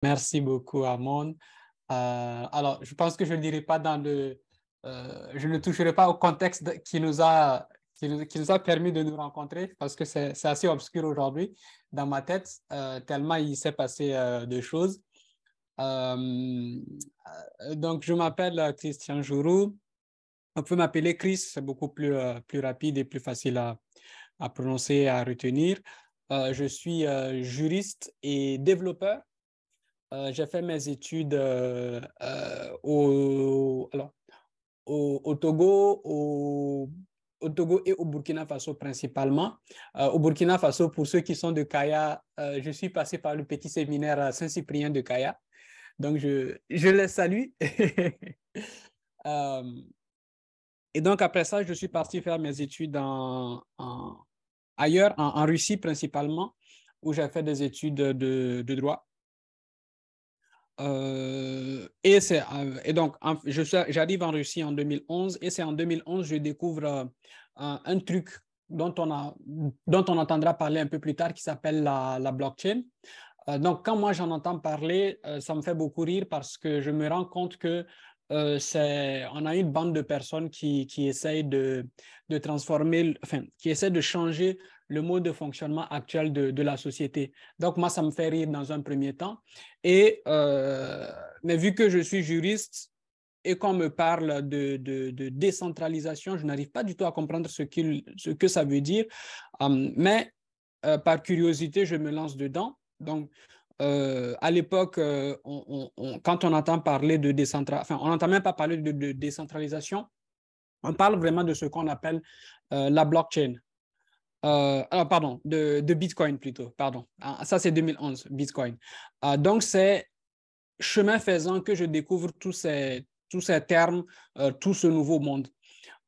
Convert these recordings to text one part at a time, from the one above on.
Merci beaucoup, Amon. Alors, je pense que je ne dirai pas je ne toucherai pas au contexte qui nous a permis de nous rencontrer parce que c'est assez obscur aujourd'hui dans ma tête, tellement il s'est passé de choses. Euh, donc, je m'appelle Christian Jourou. On peut m'appeler Chris, c'est beaucoup plus rapide et plus facile à prononcer et à retenir. Je suis juriste et développeur. J'ai fait mes études au Togo, au Togo et au Burkina Faso principalement. Au Burkina Faso, pour ceux qui sont de Kaya, je suis passé par le petit séminaire à Saint-Cyprien de Kaya. Donc, je les salue. Euh, et donc, après ça, je suis parti faire mes études ailleurs, en Russie principalement, où j'ai fait des études de droit. Et donc, j'arrive en Russie en 2011 et c'est en 2011 que je découvre un truc dont on entendra parler un peu plus tard qui s'appelle la blockchain. Donc, quand moi j'en entends parler, ça me fait beaucoup rire parce que je me rends compte que on a une bande de personnes qui essayent de transformer, enfin, qui essaient de changer le mode de fonctionnement actuel de la société. Donc, moi, ça me fait rire dans un premier temps. Mais vu que je suis juriste et qu'on me parle de décentralisation, je n'arrive pas du tout à comprendre ce que ça veut dire. Mais par curiosité, je me lance dedans. Donc, à l'époque, quand on entend parler de décentralisation, enfin, on n'entend même pas parler de décentralisation, on parle vraiment de ce qu'on appelle la blockchain. Alors, pardon, de Bitcoin plutôt, pardon. Ça, c'est 2011, Bitcoin. Donc, c'est chemin faisant que je découvre tous ces termes, tout ce nouveau monde.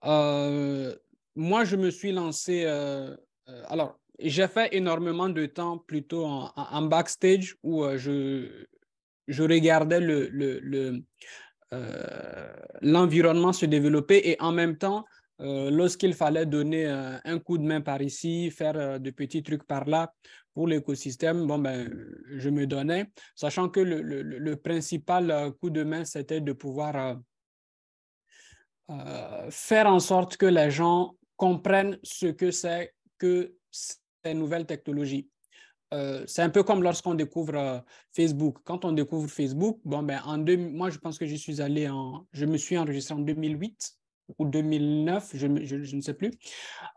Moi, je me suis lancé. Alors, j'ai fait énormément de temps plutôt en backstage où je regardais l'environnement se développer et en même temps, lorsqu'il fallait donner un coup de main par ici, faire de petits trucs par là pour l'écosystème, bon, ben, je me donnais, sachant que le principal coup de main, c'était de pouvoir faire en sorte que les gens comprennent ce que c'est que ces nouvelles technologies. C'est un peu comme lorsqu'on découvre Facebook. Quand on découvre Facebook, bon, ben, moi, je pense que je me suis enregistré en 2008 ou 2009, je ne sais plus.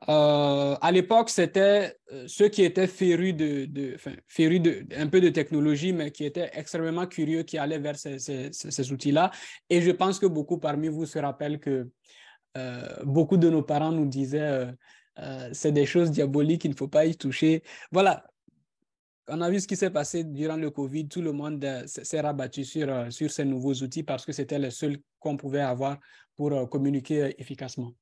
À l'époque, c'était ceux qui étaient férus un peu de technologie, mais qui étaient extrêmement curieux, qui allaient vers ces outils-là. Et je pense que beaucoup parmi vous se rappellent que beaucoup de nos parents nous disaient c'est des choses diaboliques, il ne faut pas y toucher. Voilà, on a vu ce qui s'est passé durant le Covid. Tout le monde s'est rabattu sur ces nouveaux outils parce que c'était les seuls qu'on pouvait avoir pour communiquer efficacement.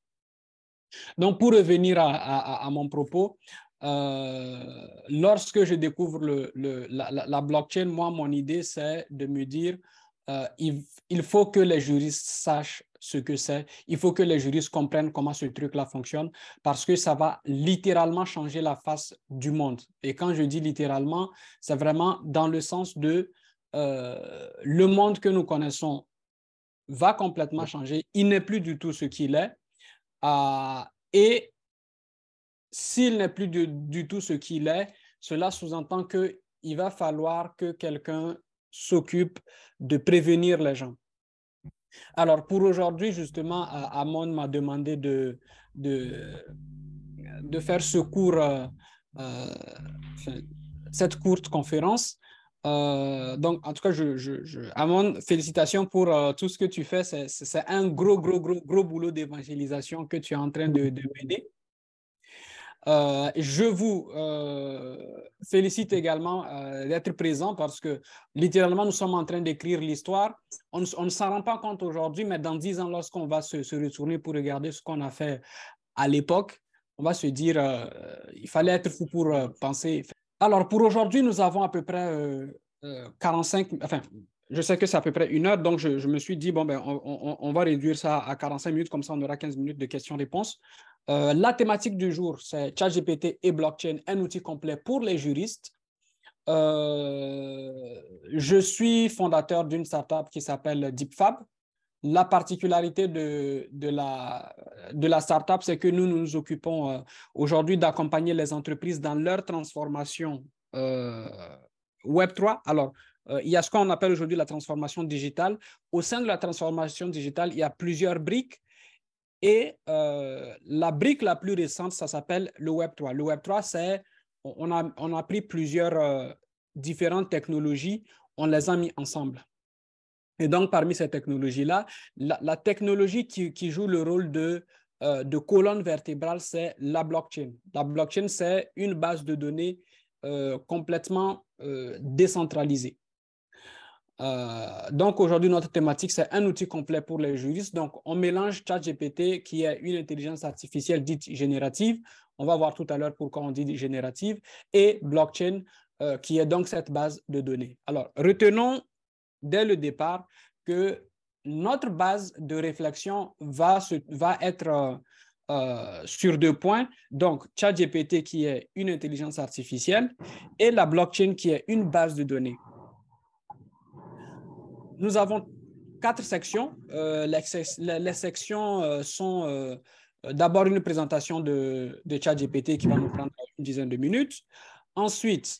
Donc, pour revenir à mon propos, lorsque je découvre la blockchain, moi, mon idée, c'est de me dire, il faut que les juristes sachent ce que c'est. Il faut que les juristes comprennent comment ce truc-là fonctionne parce que ça va littéralement changer la face du monde. Et quand je dis littéralement, c'est vraiment dans le sens de le monde que nous connaissons va complètement changer. Il n'est plus du tout ce qu'il est. Et s'il n'est plus du tout ce qu'il est, cela sous-entend qu'il va falloir que quelqu'un s'occupe de prévenir les gens. Alors, pour aujourd'hui, justement, Amon m'a demandé de faire ce cours, cette courte conférence. Donc, en tout cas, Amon, félicitations pour tout ce que tu fais. C'est un gros boulot d'évangélisation que tu es en train de mener. Je vous félicite également d'être présent parce que littéralement, nous sommes en train d'écrire l'histoire. On ne s'en rend pas compte aujourd'hui, mais dans 10 ans, lorsqu'on va se retourner pour regarder ce qu'on a fait à l'époque, on va se dire il fallait être fou pour penser. Alors, pour aujourd'hui, nous avons à peu près 45, enfin, je sais que c'est à peu près 1 heure, donc je me suis dit, bon, ben, on va réduire ça à 45 minutes, comme ça on aura 15 minutes de questions-réponses. La thématique du jour, c'est ChatGPT et blockchain, un outil complet pour les juristes. je suis fondateur d'une startup qui s'appelle DeepFab. La particularité de la startup, c'est que nous nous occupons aujourd'hui d'accompagner les entreprises dans leur transformation Web3. Alors, il y a ce qu'on appelle aujourd'hui la transformation digitale. Au sein de la transformation digitale, il y a plusieurs briques. Et la brique la plus récente, ça s'appelle le Web3. Le Web3, c'est, on a pris plusieurs différentes technologies, on les a mis ensemble. Et donc, parmi ces technologies-là, la technologie qui joue le rôle de colonne vertébrale, c'est la blockchain. La blockchain, c'est une base de données complètement décentralisée. Donc, aujourd'hui, notre thématique, c'est un outil complet pour les juristes. Donc, on mélange ChatGPT, qui est une intelligence artificielle dite générative. On va voir tout à l'heure pourquoi on dit générative, et blockchain, qui est donc cette base de données. Alors, retenons dès le départ que notre base de réflexion va être sur deux points. Donc, ChatGPT, qui est une intelligence artificielle, et la blockchain, qui est une base de données. Nous avons 4 sections. Les sections sont d'abord une présentation de ChatGPT qui va nous prendre une dizaine de minutes. Ensuite,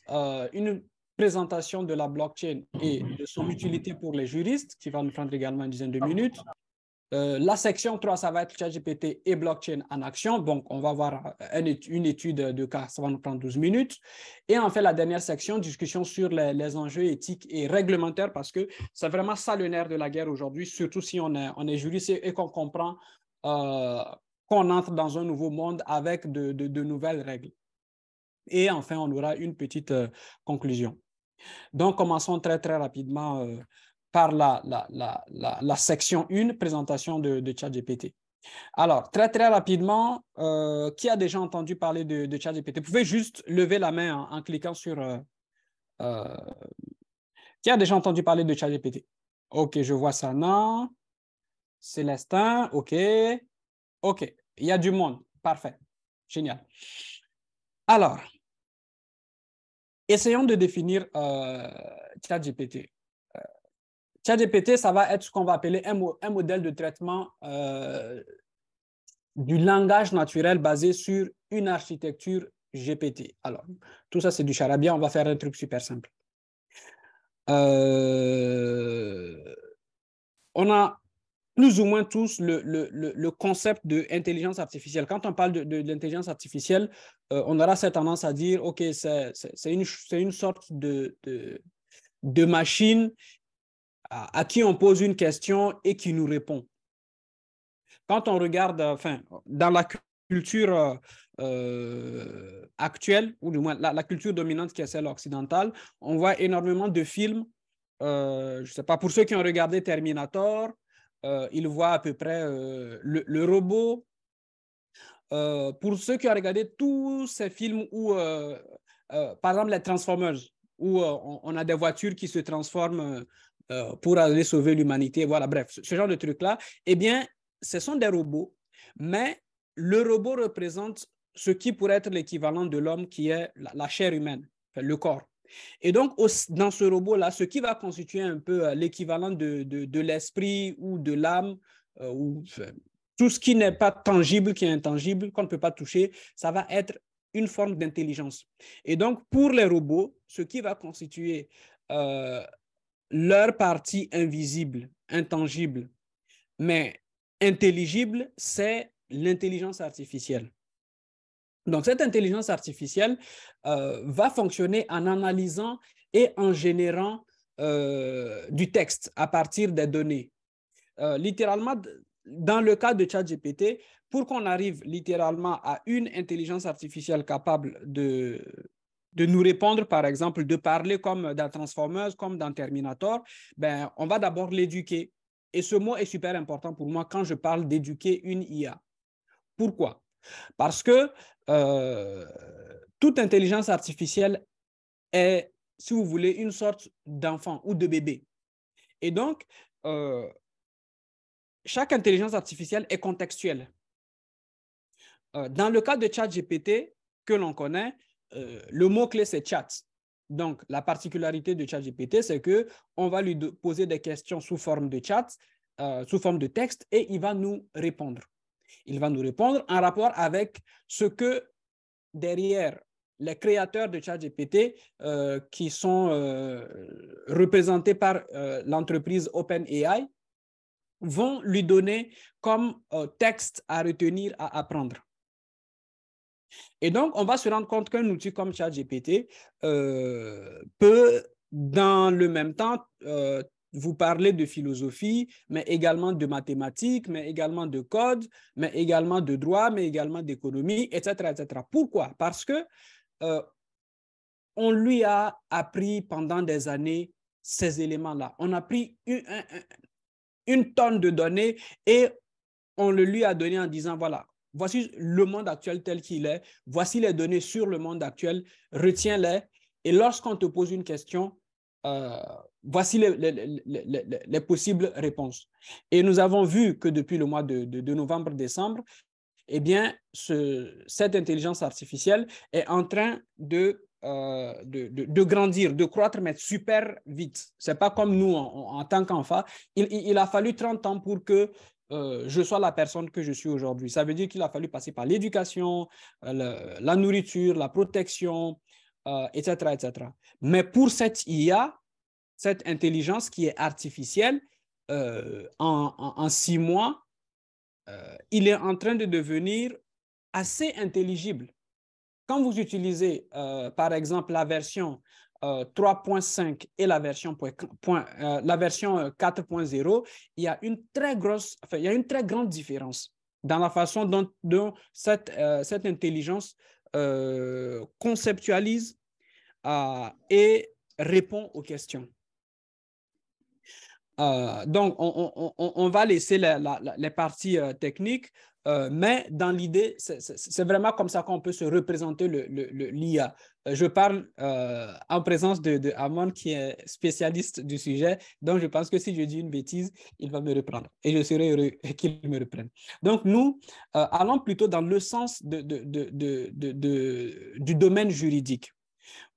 une présentation de la blockchain et de son utilité pour les juristes qui va nous prendre également une dizaine de minutes. La section 3, ça va être ChatGPT et blockchain en action. Donc, on va voir une étude de cas, ça va nous prendre 12 minutes. Et en fait, la dernière section, discussion sur les enjeux éthiques et réglementaires, parce que c'est vraiment ça le nerf de la guerre aujourd'hui, surtout si on est juriste et qu'on comprend qu'on entre dans un nouveau monde avec de nouvelles règles. Et enfin, on aura une petite conclusion. Donc, commençons très, très rapidement par la section 1, présentation de ChatGPT. Alors, très, très rapidement, qui a déjà entendu parler de ChatGPT? Vous pouvez juste lever la main en cliquant sur... qui a déjà entendu parler de ChatGPT? OK, je vois ça. Non. Célestin, OK. OK, il y a du monde. Parfait. Génial. Alors, essayons de définir ChatGPT. ChatGPT, ça va être ce qu'on va appeler un modèle de traitement du langage naturel basé sur une architecture GPT. Alors, tout ça, c'est du charabia. On va faire un truc super simple. On a plus ou moins tous le concept d'intelligence artificielle. Quand on parle de l'intelligence artificielle, on aura cette tendance à dire, OK, c'est une sorte de machine à qui on pose une question et qui nous répond. Quand on regarde, enfin, dans la culture actuelle, ou du moins la culture dominante qui est celle occidentale, on voit énormément de films. Je ne sais pas, pour ceux qui ont regardé Terminator, ils voient à peu près le robot. Pour ceux qui ont regardé tous ces films où, par exemple, les Transformers, où on a des voitures qui se transforment pour aller sauver l'humanité, voilà, bref, ce genre de trucs-là, eh bien, ce sont des robots, mais le robot représente ce qui pourrait être l'équivalent de l'homme, qui est la chair humaine, enfin, le corps. Et donc, dans ce robot-là, ce qui va constituer un peu l'équivalent de l'esprit ou de l'âme, ou tout ce qui n'est pas tangible, qui est intangible, qu'on ne peut pas toucher, ça va être une forme d'intelligence. Et donc, pour les robots, ce qui va constituer leur partie invisible, intangible, mais intelligible, c'est l'intelligence artificielle. Donc, cette intelligence artificielle va fonctionner en analysant et en générant du texte à partir des données. Littéralement, dans le cas de ChatGPT, pour qu'on arrive littéralement à une intelligence artificielle capable de nous répondre, par exemple, de parler comme dans Transformers, comme dans Terminator, ben, on va d'abord l'éduquer. Et ce mot est super important pour moi quand je parle d'éduquer une IA. Pourquoi? Parce que toute intelligence artificielle est, si vous voulez, une sorte d'enfant ou de bébé. Et donc, chaque intelligence artificielle est contextuelle. Dans le cas de ChatGPT que l'on connaît, le mot-clé, c'est chat. Donc, la particularité de ChatGPT, c'est qu'on va lui poser des questions sous forme de chat, sous forme de texte, et il va nous répondre. Il va nous répondre en rapport avec ce que derrière les créateurs de ChatGPT qui sont représentés par l'entreprise OpenAI vont lui donner comme texte à retenir, à apprendre. Et donc, on va se rendre compte qu'un outil comme ChatGPT peut, dans le même temps, vous parler de philosophie, mais également de mathématiques, mais également de code, mais également de droit, mais également d'économie, etc., etc. Pourquoi? Parce que on lui a appris pendant des années ces éléments-là. On a pris une tonne de données et on le lui a donné en disant, voilà, voici le monde actuel tel qu'il est, voici les données sur le monde actuel, retiens-les. Et lorsqu'on te pose une question, voici les possibles réponses. Et nous avons vu que depuis le mois de novembre-décembre, eh bien, cette intelligence artificielle est en train de grandir, de croître, mais super vite. Ce n'est pas comme nous en tant qu'enfants. Il a fallu 30 ans pour que je sois la personne que je suis aujourd'hui. Ça veut dire qu'il a fallu passer par l'éducation, la nourriture, la protection, etc., etc. Mais pour cette IA, cette intelligence qui est artificielle, en 6 mois, il est en train de devenir assez intelligible. Quand vous utilisez, par exemple, la version 3.5 et la version 4.0, il y a une très grande différence dans la façon dont cette intelligence conceptualise et répond aux questions. Donc, on va laisser les parties techniques, mais dans l'idée, c'est vraiment comme ça qu'on peut se représenter l'IA. Je parle en présence de Amon, qui est spécialiste du sujet, donc je pense que si je dis une bêtise, il va me reprendre et je serai heureux qu'il me reprenne. Donc, nous allons plutôt dans le sens du domaine juridique.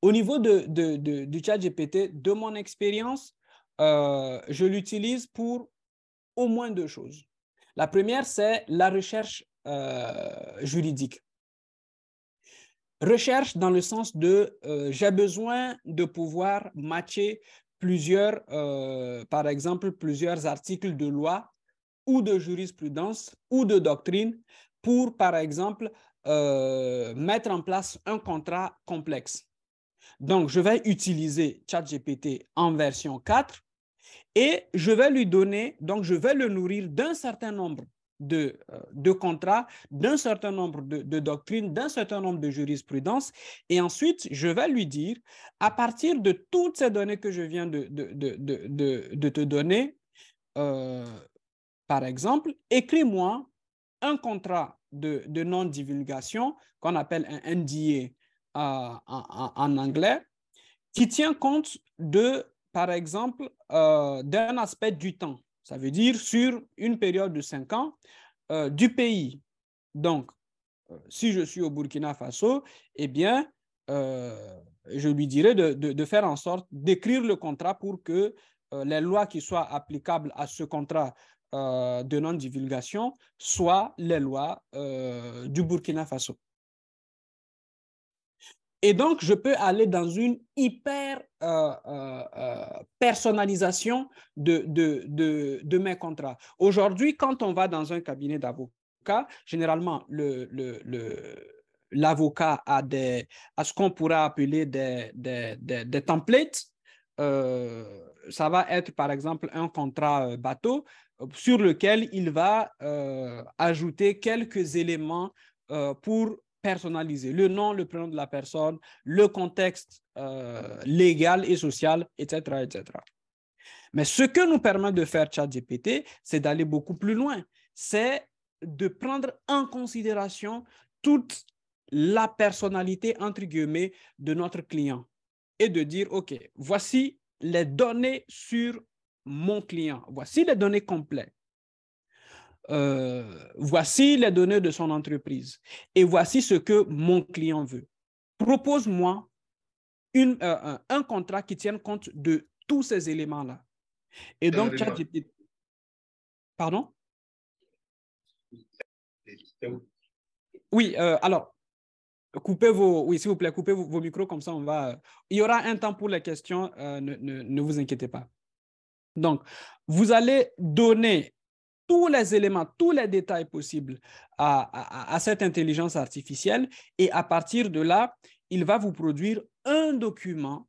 Au niveau du ChatGPT, de mon expérience, je l'utilise pour au moins 2 choses. La première, c'est la recherche juridique. Recherche dans le sens de j'ai besoin de pouvoir matcher plusieurs, par exemple, plusieurs articles de loi ou de jurisprudence ou de doctrine pour, par exemple, mettre en place un contrat complexe. Donc, je vais utiliser ChatGPT en version 4 et je vais lui donner, donc je vais le nourrir d'un certain nombre de contrats, d'un certain nombre de doctrines, d'un certain nombre de jurisprudences. Et ensuite, je vais lui dire, à partir de toutes ces données que je viens de te donner, par exemple, écris-moi un contrat de non-divulgation qu'on appelle un NDA en anglais, qui tient compte par exemple, d'un aspect du temps. Ça veut dire sur une période de 5 ans du pays. Donc, si je suis au Burkina Faso, eh bien, je lui dirais de faire en sorte d'écrire le contrat pour que les lois qui soient applicables à ce contrat de non-divulgation soient les lois du Burkina Faso. Et donc, je peux aller dans une hyper personnalisation de mes contrats. Aujourd'hui, quand on va dans un cabinet d'avocat, généralement, l'avocat a ce qu'on pourrait appeler des templates. Ça va être, par exemple, un contrat bateau sur lequel il va ajouter quelques éléments pour personnalisé, le nom, le prénom de la personne, le contexte légal et social, etc., etc. Mais ce que nous permet de faire ChatGPT, c'est d'aller beaucoup plus loin. C'est de prendre en considération toute la personnalité, entre guillemets, de notre client et de dire, OK, voici les données sur mon client. Voici les données complètes. Voici les données de son entreprise et voici ce que mon client veut. Propose-moi un contrat qui tienne compte de tous ces éléments-là. Et donc, ChatGPT... Pardon? Oui, alors, oui, s'il vous plaît, coupez vos micros, comme ça on va... Il y aura un temps pour les questions, ne vous inquiétez pas. Donc, vous allez donner tous les éléments, tous les détails possibles à cette intelligence artificielle et à partir de là, il va vous produire un document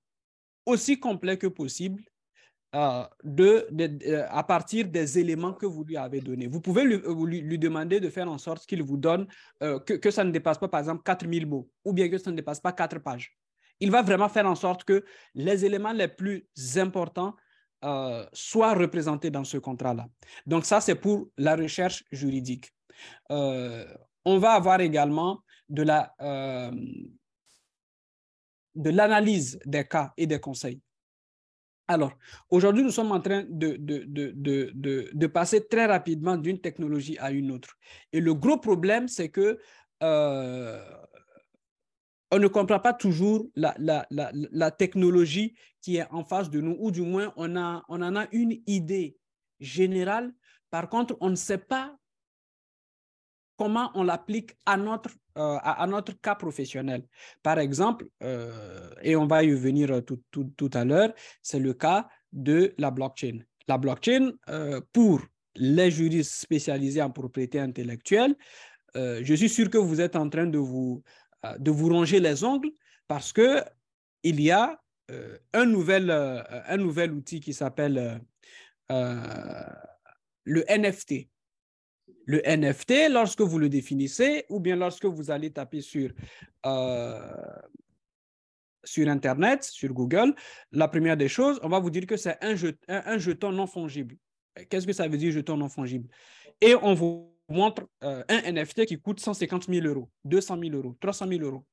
aussi complet que possible à partir des éléments que vous lui avez donnés. Vous pouvez lui demander de faire en sorte qu'il vous donne, que ça ne dépasse pas, par exemple, 4000 mots ou bien que ça ne dépasse pas 4 pages. Il va vraiment faire en sorte que les éléments les plus importants soient représentés dans ce contrat-là. Donc ça, c'est pour la recherche juridique. On va avoir également de l'analyse des cas et des conseils. Alors, aujourd'hui, nous sommes en train de passer très rapidement d'une technologie à une autre. Et le gros problème, c'est que on ne comprend pas toujours la technologie qui est en face de nous, ou du moins, on en a une idée générale. Par contre, on ne sait pas comment on l'applique à notre cas professionnel. Par exemple, et on va y venir tout à l'heure, c'est le cas de la blockchain. La blockchain, pour les juristes spécialisés en propriété intellectuelle, je suis sûr que vous êtes en train de vous ronger les ongles parce qu'il y a un nouvel outil qui s'appelle le NFT. Le NFT, lorsque vous le définissez, ou bien lorsque vous allez taper sur Internet, sur Google, la première des choses, on va vous dire que c'est un jeton non fongible. Qu'est-ce que ça veut dire, jeton non fongible? Et on vous montre un NFT qui coûte 150 000 euros, 200 000 euros, 300 000 euros.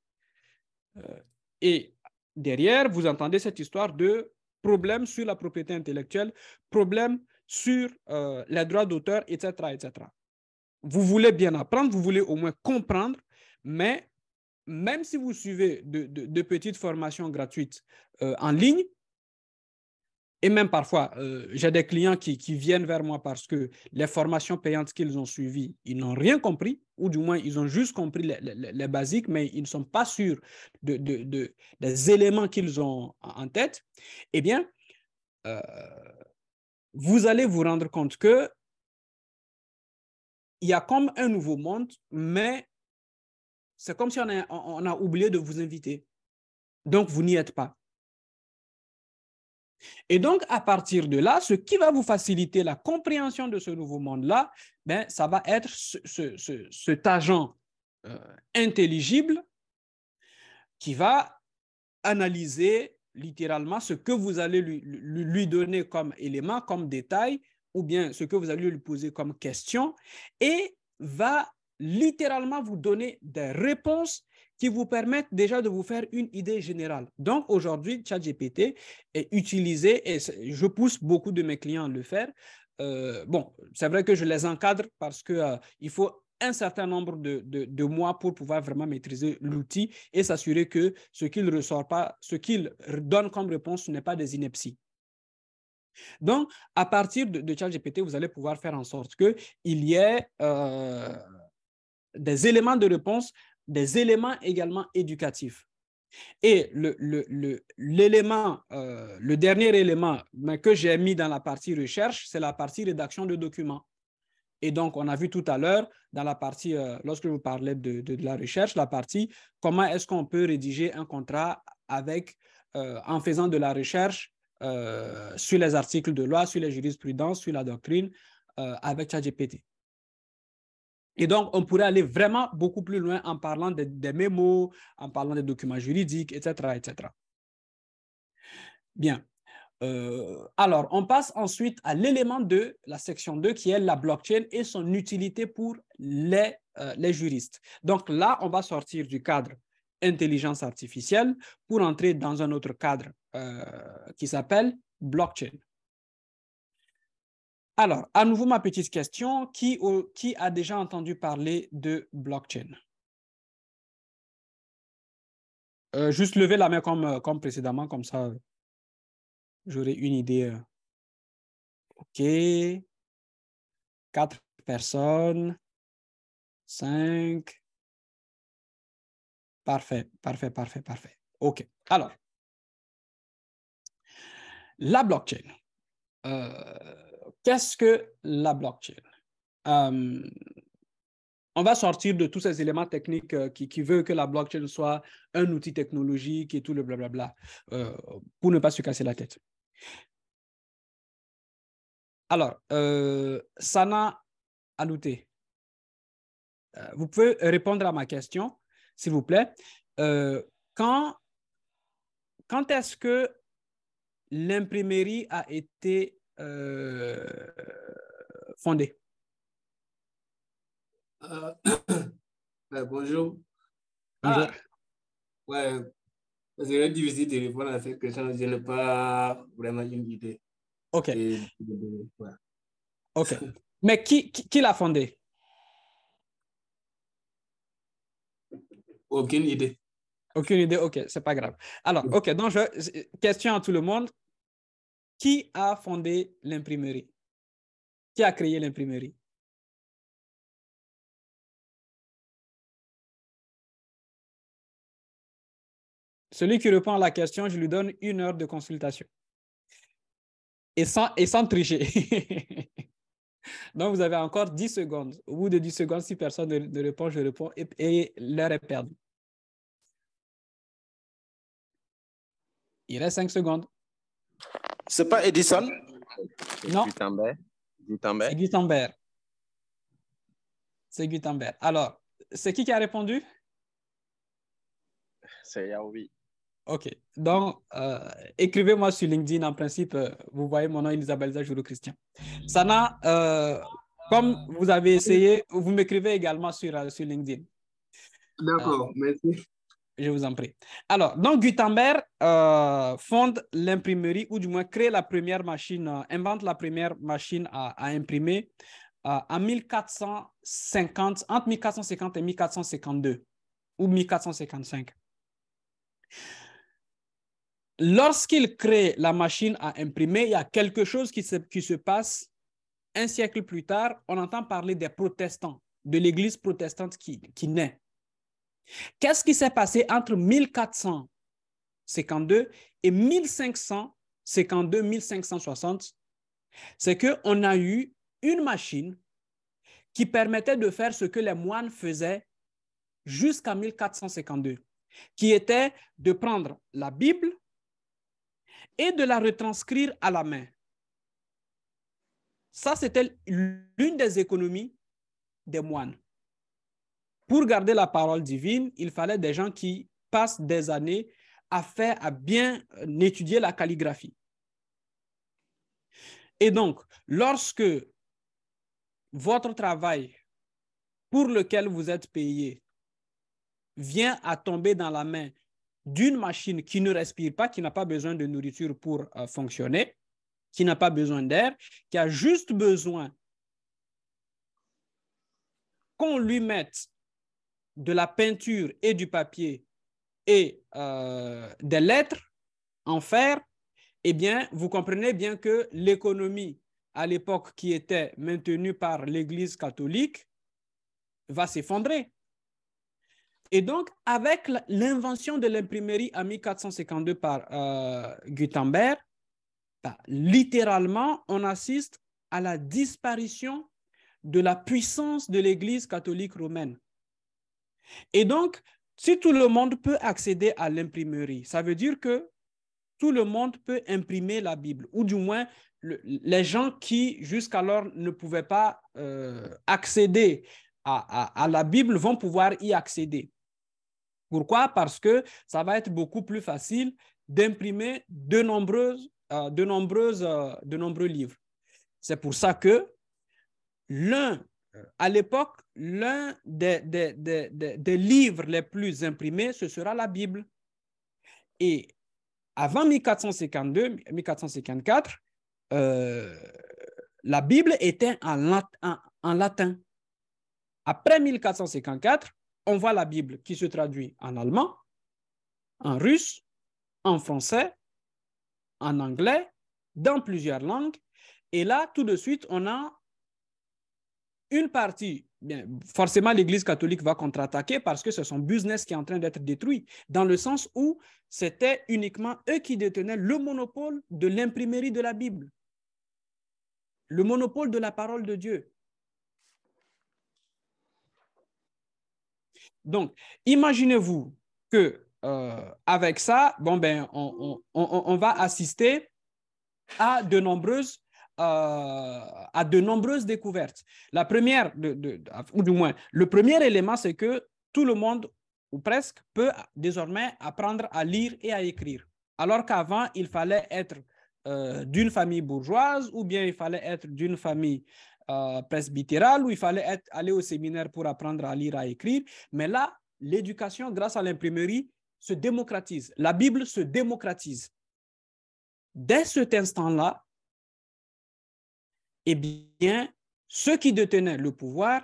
Et derrière, vous entendez cette histoire de problème sur la propriété intellectuelle, problème sur les droits d'auteur, etc., etc. Vous voulez bien apprendre, vous voulez au moins comprendre, mais même si vous suivez de petites formations gratuites en ligne, et même parfois, j'ai des clients qui viennent vers moi parce que les formations payantes qu'ils ont suivies, ils n'ont rien compris, ou du moins, ils ont juste compris les basiques, mais ils ne sont pas sûrs des éléments qu'ils ont en tête. Eh bien, vous allez vous rendre compte que il y a comme un nouveau monde, mais c'est comme si on a oublié de vous inviter. Donc, vous n'y êtes pas. Et donc, à partir de là, ce qui va vous faciliter la compréhension de ce nouveau monde-là, ben, ça va être cet agent intelligible qui va analyser littéralement ce que vous allez lui donner comme élément, comme détail, ou bien ce que vous allez lui poser comme question, et va littéralement vous donner des réponses qui vous permettent déjà de vous faire une idée générale. Donc, aujourd'hui, ChatGPT est utilisé, et je pousse beaucoup de mes clients à le faire. Bon, c'est vrai que je les encadre parce qu'il faut un certain nombre de mois pour pouvoir vraiment maîtriser l'outil et s'assurer que ce qu'il ressort pas, ce qu'il donne comme réponse n'est pas des inepties. Donc, à partir de ChatGPT, vous allez pouvoir faire en sorte qu'il y ait des éléments de réponse, des éléments également éducatifs. Et l'élément, le dernier élément que j'ai mis dans la partie recherche, c'est la partie rédaction de documents. Et donc, on a vu tout à l'heure, dans la partie, lorsque je vous parlais de la recherche, la partie comment est-ce qu'on peut rédiger un contrat en faisant de la recherche sur les articles de loi, sur les jurisprudences, sur la doctrine, avec ChatGPT. Et donc, on pourrait aller vraiment beaucoup plus loin en parlant des mémos, en parlant des documents juridiques, etc., etc. Bien. Alors, on passe ensuite à l'élément de la section 2 qui est la blockchain et son utilité pour les juristes. Donc là, on va sortir du cadre intelligence artificielle pour entrer dans un autre cadre qui s'appelle blockchain. Alors, à nouveau, ma petite question, qui a déjà entendu parler de blockchain? Juste lever la main comme précédemment, comme ça, j'aurai une idée. OK. 4 personnes. 5. Parfait, parfait, parfait, parfait. OK. Alors, la blockchain. Qu'est-ce que la blockchain? On va sortir de tous ces éléments techniques qui veulent que la blockchain soit un outil technologique et tout le blablabla, pour ne pas se casser la tête. Alors, Sana Alouté, vous pouvez répondre à ma question, s'il vous plaît. Quand est-ce que l'imprimerie a été fondée? Bonjour. Bonjour. Ouais, c'est difficile de répondre à cette question. Je n'ai pas vraiment une idée. OK. Ouais. OK. Mais qui l'a fondée? Aucune idée. Aucune idée? OK, c'est pas grave. Alors, OK, donc question à tout le monde. Qui a fondé l'imprimerie? Qui a créé l'imprimerie? Celui qui répond à la question, je lui donne 1 heure de consultation. Et sans tricher. Donc, vous avez encore 10 secondes. Au bout de 10 secondes, si personne ne répond, je réponds et l'heure est perdue. Il reste 5 secondes. C'est pas Edison? Non. Gutenberg. C'est Gutenberg. C'est Gutenberg. Alors, c'est qui a répondu? C'est Yaoui. OK. Donc, écrivez-moi sur LinkedIn. En principe, vous voyez mon nom, Elisabeth Jouro-Christian. Sana, comme vous avez essayé, vous m'écrivez également sur LinkedIn. D'accord, merci. Je vous en prie. Alors, donc Gutenberg fonde l'imprimerie, ou du moins crée la première machine, invente la première machine à imprimer en 1450, entre 1450 et 1452 ou 1455. Lorsqu'il crée la machine à imprimer, il y a quelque chose qui se passe un siècle plus tard. On entend parler des protestants, de l'Église protestante qui naît. Qu'est-ce qui s'est passé entre 1452 et 1552-1560? C'est qu'on a eu une machine qui permettait de faire ce que les moines faisaient jusqu'à 1452, qui était de prendre la Bible et de la retranscrire à la main. Ça, c'était l'une des économies des moines. Pour garder la parole divine, il fallait des gens qui passent des années à bien étudier la calligraphie. Et donc, lorsque votre travail pour lequel vous êtes payé vient à tomber dans la main d'une machine qui ne respire pas, qui n'a pas besoin de nourriture pour fonctionner, qui n'a pas besoin d'air, qui a juste besoin qu'on lui mette de la peinture et du papier et des lettres en fer, eh bien, vous comprenez bien que l'économie à l'époque qui était maintenue par l'Église catholique va s'effondrer. Et donc, avec l'invention de l'imprimerie en 1452 par Gutenberg, littéralement, on assiste à la disparition de la puissance de l'Église catholique romaine. Et donc, si tout le monde peut accéder à l'imprimerie, ça veut dire que tout le monde peut imprimer la Bible, ou du moins les gens qui jusqu'alors ne pouvaient pas accéder à la Bible vont pouvoir y accéder. Pourquoi? Parce que ça va être beaucoup plus facile d'imprimer de nombreux livres. C'est pour ça que à l'époque, l'un des livres les plus imprimés, ce sera la Bible. Et avant 1452, 1454, la Bible était en latin. Après 1454, on voit la Bible qui se traduit en allemand, en russe, en français, en anglais, dans plusieurs langues. Et là, tout de suite, on a une partie. Bien, forcément, l'Église catholique va contre-attaquer parce que c'est son business qui est en train d'être détruit, dans le sens où c'était uniquement eux qui détenaient le monopole de l'imprimerie de la Bible, le monopole de la parole de Dieu. Donc, imaginez-vous que avec ça, bon, ben, on va assister à de nombreuses découvertes. La première, ou du moins, le premier élément, c'est que tout le monde, ou presque, peut désormais apprendre à lire et à écrire. Alors qu'avant, il fallait être d'une famille bourgeoise ou bien il fallait être d'une famille presbytérale ou il fallait aller au séminaire pour apprendre à lire, à écrire. Mais là, l'éducation, grâce à l'imprimerie, se démocratise. La Bible se démocratise. Dès cet instant-là, eh bien, ceux qui détenaient le pouvoir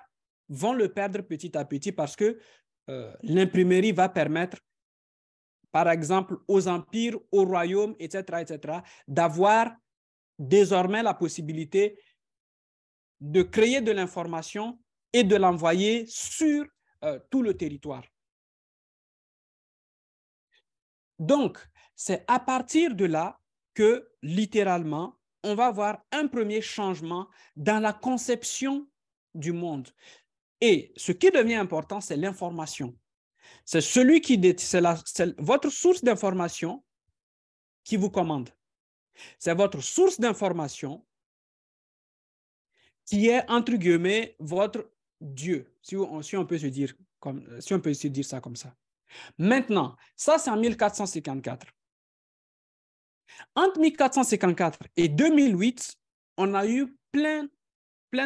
vont le perdre petit à petit parce que l'imprimerie va permettre, par exemple, aux empires, aux royaumes, etc., d'avoir désormais la possibilité de créer de l'information et de l'envoyer sur tout le territoire. Donc, c'est à partir de là que, littéralement, on va voir un premier changement dans la conception du monde. Et ce qui devient important, c'est l'information. C'est celui qui c'est votre source d'information qui vous commande. C'est votre source d'information qui est, entre guillemets, votre Dieu, si on peut se dire ça comme ça. Maintenant, ça, c'est en 1454. Entre 1454 et 2008, on a eu plein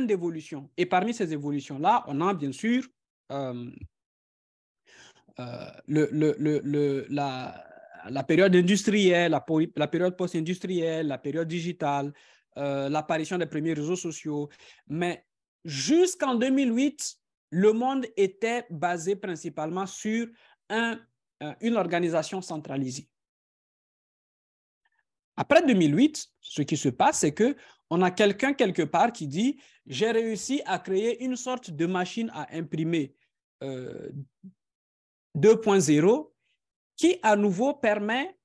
d'évolutions. Et parmi ces évolutions-là, on a bien sûr la période industrielle, la période post-industrielle, la période digitale, l'apparition des premiers réseaux sociaux. Mais jusqu'en 2008, le monde était basé principalement sur une organisation centralisée. Après 2008, ce qui se passe, c'est qu'on a quelqu'un quelque part qui dit « J'ai réussi à créer une sorte de machine à imprimer 2.0 qui, à nouveau, permet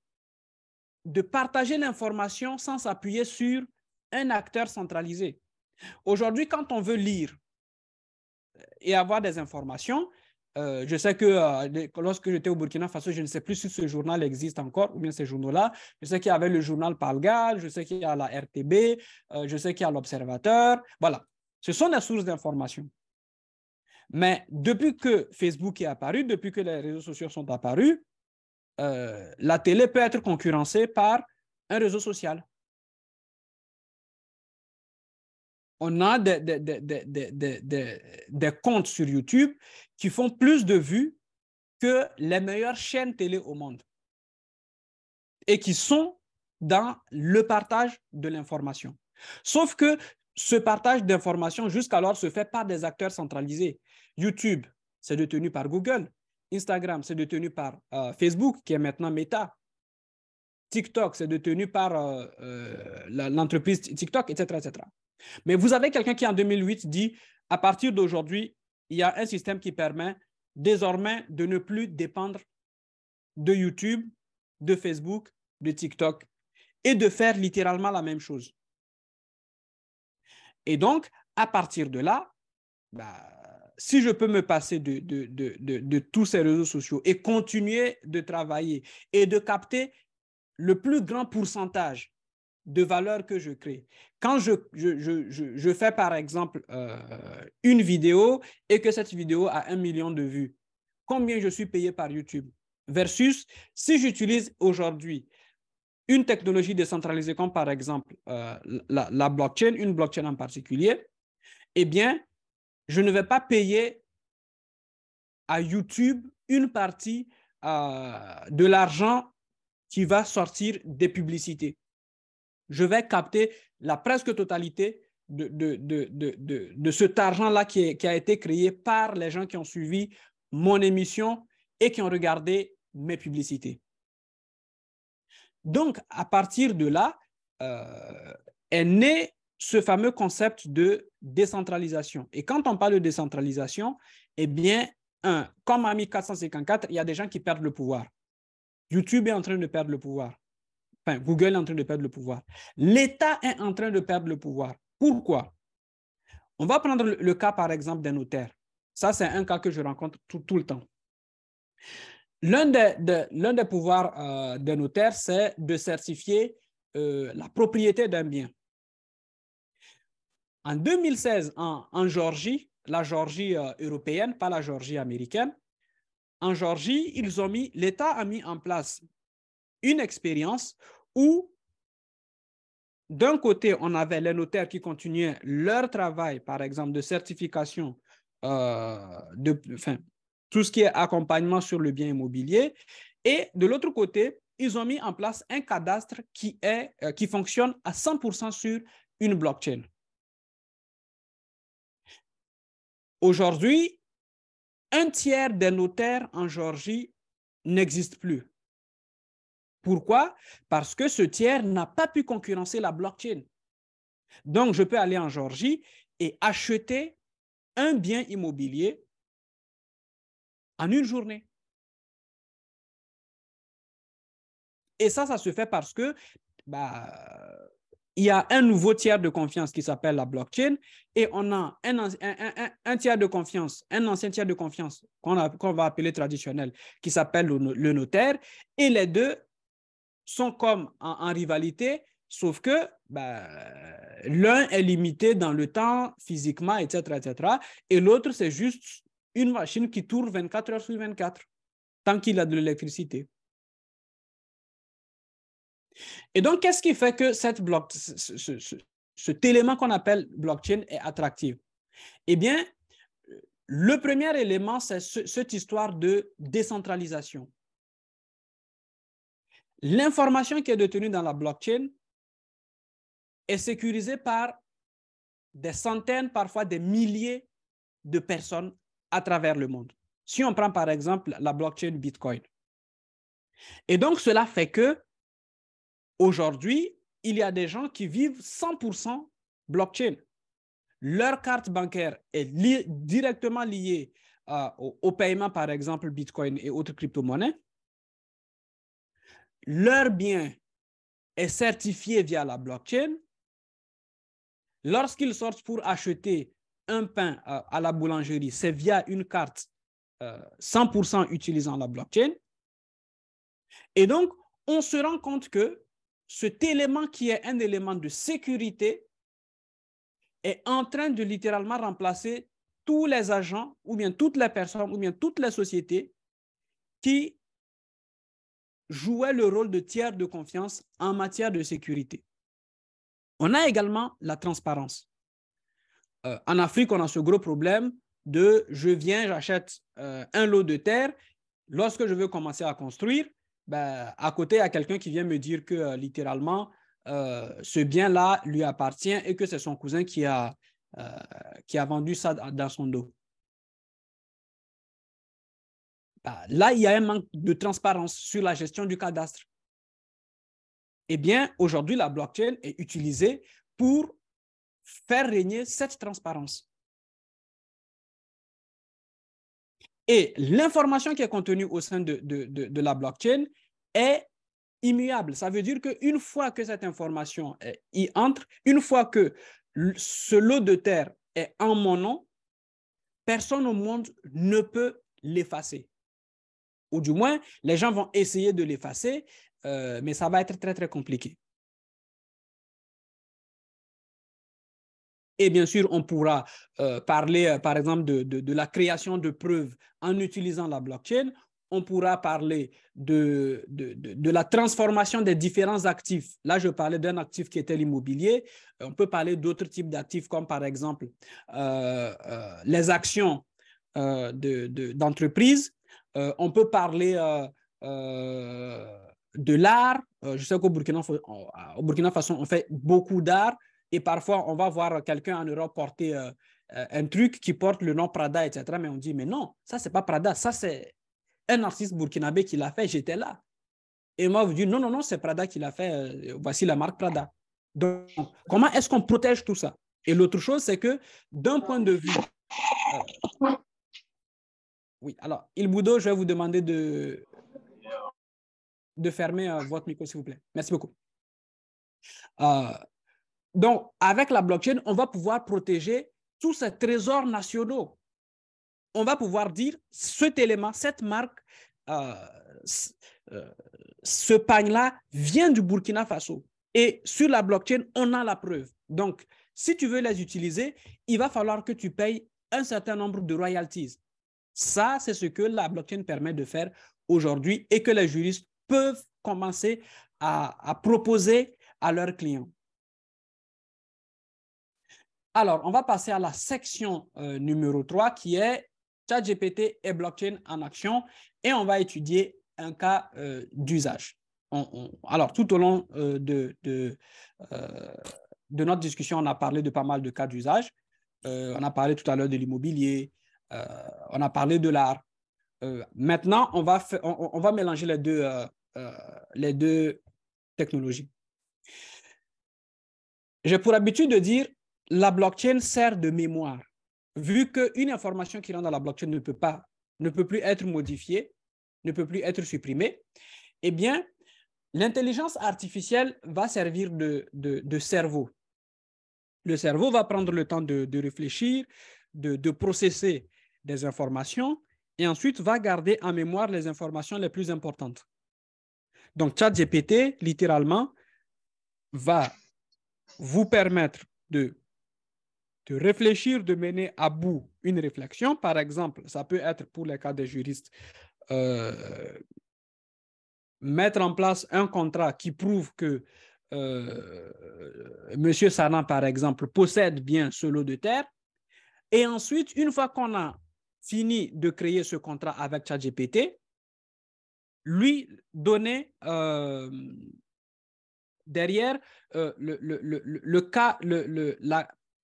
de partager l'information sans s'appuyer sur un acteur centralisé. » Aujourd'hui, quand on veut lire et avoir des informations, je sais que lorsque j'étais au Burkina Faso, je ne sais plus si ce journal existe encore, ou bien ces journaux-là. Je sais qu'il y avait le journal Palgal, je sais qu'il y a la RTB, je sais qu'il y a l'Observateur. Voilà, ce sont des sources d'information. Mais depuis que Facebook est apparu, depuis que les réseaux sociaux sont apparus, la télé peut être concurrencée par un réseau social. On a des comptes sur YouTube qui font plus de vues que les meilleures chaînes télé au monde et qui sont dans le partage de l'information. Sauf que ce partage d'information jusqu'alors se fait par des acteurs centralisés. YouTube, c'est détenu par Google. Instagram, c'est détenu par Facebook, qui est maintenant Meta. TikTok, c'est détenu par l'entreprise TikTok, etc. Mais vous avez quelqu'un qui, en 2008, dit « À partir d'aujourd'hui, il y a un système qui permet désormais de ne plus dépendre de YouTube, de Facebook, de TikTok et de faire littéralement la même chose. » Et donc, à partir de là, si je peux me passer de tous ces réseaux sociaux et continuer de travailler et de capter le plus grand pourcentage de valeur que je crée. Quand je fais, par exemple, une vidéo et que cette vidéo a 1 million de vues, combien je suis payé par YouTube? Versus si j'utilise aujourd'hui une technologie décentralisée comme, par exemple, la blockchain, une blockchain en particulier, eh bien, je ne vais pas payer à YouTube une partie de l'argent qui va sortir des publicités. Je vais capter la presque totalité de cet argent-là qui a été créé par les gens qui ont suivi mon émission et qui ont regardé mes publicités. Donc, à partir de là, est né ce fameux concept de décentralisation. Et quand on parle de décentralisation, eh bien, comme a mis 454, il y a des gens qui perdent le pouvoir. YouTube est en train de perdre le pouvoir. Enfin, Google est en train de perdre le pouvoir. L'État est en train de perdre le pouvoir. Pourquoi? On va prendre le cas, par exemple, des notaires. Ça, c'est un cas que je rencontre tout le temps. L'un des pouvoirs des notaires, c'est de certifier la propriété d'un bien. En 2016, en Géorgie, la Géorgie européenne, pas la Géorgie américaine, en Géorgie, l'État a mis en place une expérience où, d'un côté, on avait les notaires qui continuaient leur travail, par exemple, de certification, tout ce qui est accompagnement sur le bien immobilier. Et de l'autre côté, ils ont mis en place un cadastre qui fonctionne à 100% sur une blockchain. Aujourd'hui, un tiers des notaires en Géorgie n'existe plus. Pourquoi? Parce que ce tiers n'a pas pu concurrencer la blockchain. Donc, je peux aller en Géorgie et acheter un bien immobilier en une journée. Et ça se fait parce que il y a un nouveau tiers de confiance qui s'appelle la blockchain et on a un tiers de confiance, un ancien tiers de confiance qu'on va appeler traditionnel, qui s'appelle le notaire. Et les deux sont comme en rivalité, sauf que l'un est limité dans le temps, physiquement, etc. Et l'autre, c'est juste une machine qui tourne 24 heures sur 24, tant qu'il a de l'électricité. Et donc, qu'est-ce qui fait que cet élément qu'on appelle blockchain est attractif? Eh bien, le premier élément, c'est cette histoire de décentralisation. L'information qui est détenue dans la blockchain est sécurisée par des centaines, parfois des milliers de personnes à travers le monde. Si on prend par exemple la blockchain Bitcoin. Et donc, cela fait que aujourd'hui, il y a des gens qui vivent 100% blockchain. Leur carte bancaire est directement liée au paiement, par exemple, Bitcoin et autres crypto-monnaies. Leur bien est certifié via la blockchain. Lorsqu'ils sortent pour acheter un pain à la boulangerie, c'est via une carte 100% utilisant la blockchain. Et donc, on se rend compte que cet élément qui est un élément de sécurité est en train de littéralement remplacer tous les agents ou bien toutes les personnes ou bien toutes les sociétés qui jouaient le rôle de tiers de confiance en matière de sécurité. On a également la transparence. En Afrique, on a ce gros problème de je viens, j'achète un lot de terre. Lorsque je veux commencer à construire, à côté, il y a quelqu'un qui vient me dire que littéralement, ce bien-là lui appartient et que c'est son cousin qui a vendu ça dans son dos. Là, il y a un manque de transparence sur la gestion du cadastre. Eh bien, aujourd'hui, la blockchain est utilisée pour faire régner cette transparence. Et l'information qui est contenue au sein de la blockchain est immuable. Ça veut dire qu'une fois que cette information y entre, une fois que ce lot de terre est en mon nom, personne au monde ne peut l'effacer. Ou du moins, les gens vont essayer de l'effacer, mais ça va être très, très compliqué. Et bien sûr, on pourra parler, par exemple, de la création de preuves en utilisant la blockchain. On pourra parler de la transformation des différents actifs. Là, je parlais d'un actif qui était l'immobilier. On peut parler d'autres types d'actifs comme, par exemple, les actions d'entreprises. On peut parler de l'art. Je sais qu'au Burkina Faso, on fait beaucoup d'art. Et parfois, on va voir quelqu'un en Europe porter un truc qui porte le nom Prada, etc. Mais on dit, mais non, ça, c'est pas Prada. Ça, c'est un artiste burkinabé qui l'a fait. J'étais là. Et moi, vous dites, non, non, non, c'est Prada qui l'a fait, voici la marque Prada. Donc, comment est-ce qu'on protège tout ça? Et l'autre chose, c'est que d'un point de vue... oui, alors, Il Boudo, je vais vous demander de fermer votre micro, s'il vous plaît. Merci beaucoup. Donc, avec la blockchain, on va pouvoir protéger tous ces trésors nationaux. On va pouvoir dire, cet élément, cette marque, ce pagne-là vient du Burkina Faso. Et sur la blockchain, on a la preuve. Donc, si tu veux les utiliser, il va falloir que tu payes un certain nombre de royalties. Ça, c'est ce que la blockchain permet de faire aujourd'hui et que les juristes peuvent commencer à proposer à leurs clients. Alors, on va passer à la section numéro 3 qui est ChatGPT et blockchain en action et on va étudier un cas d'usage. Alors, tout au long de notre discussion, on a parlé de pas mal de cas d'usage. On a parlé tout à l'heure de l'immobilier, on a parlé de l'art. Maintenant, on va mélanger les deux technologies. J'ai pour habitude de dire la blockchain sert de mémoire. Vu qu'une information qui rentre dans la blockchain ne peut plus être modifiée, ne peut plus être supprimée, eh bien, l'intelligence artificielle va servir de cerveau. Le cerveau va prendre le temps de réfléchir, de processer des informations et ensuite va garder en mémoire les informations les plus importantes. Donc, ChatGPT, littéralement, va vous permettre de réfléchir, de mener à bout une réflexion. Par exemple, ça peut être pour les cas des juristes, mettre en place un contrat qui prouve que M. Sana, par exemple, possède bien ce lot de terre. Et ensuite, une fois qu'on a fini de créer ce contrat avec ChatGPT, lui donner derrière le cas,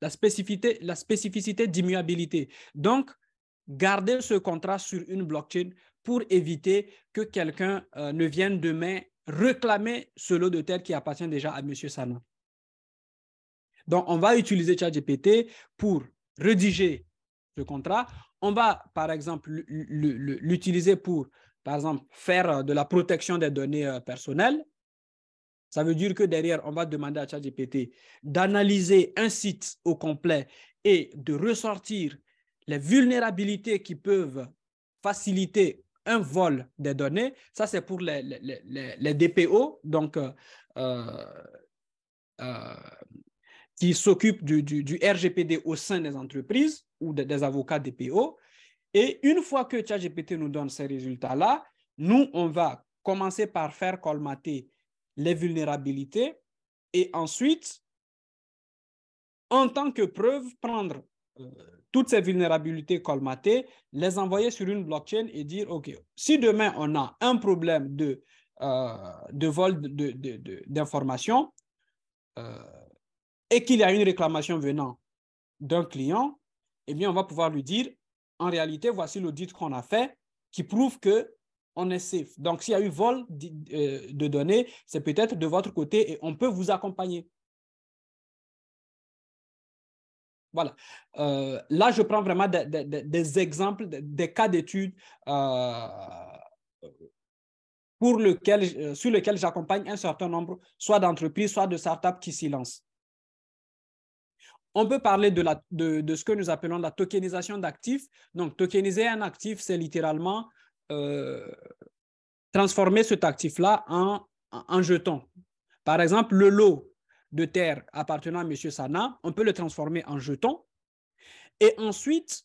la spécificité d'immuabilité. Donc, garder ce contrat sur une blockchain pour éviter que quelqu'un ne vienne demain réclamer ce lot de terre qui appartient déjà à M. Sana. Donc, on va utiliser ChatGPT pour rédiger ce contrat. On va, par exemple, l'utiliser pour, par exemple, faire de la protection des données personnelles. Ça veut dire que derrière, on va demander à ChatGPT d'analyser un site au complet et de ressortir les vulnérabilités qui peuvent faciliter un vol des données. Ça, c'est pour les DPO, donc qui s'occupent du RGPD au sein des entreprises ou des avocats DPO. Et une fois que ChatGPT nous donne ces résultats-là, nous, on va commencer par faire colmater les vulnérabilités et ensuite, en tant que preuve, prendre toutes ces vulnérabilités colmatées, les envoyer sur une blockchain et dire, OK, si demain on a un problème de vol d'informations et qu'il y a une réclamation venant d'un client, eh bien, on va pouvoir lui dire, en réalité, voici l'audit qu'on a fait qui prouve qu'on est safe. Donc, s'il y a eu vol de données, c'est peut-être de votre côté et on peut vous accompagner. Voilà. Là, je prends vraiment des exemples, des cas d'études sur lesquels j'accompagne un certain nombre, soit d'entreprises, soit de startups qui s'y lancent. On peut parler de ce que nous appelons la tokenisation d'actifs. Donc, tokeniser un actif, c'est littéralement transformer cet actif-là en jeton. Par exemple, le lot de terre appartenant à M. Sana, on peut le transformer en jeton. Et ensuite,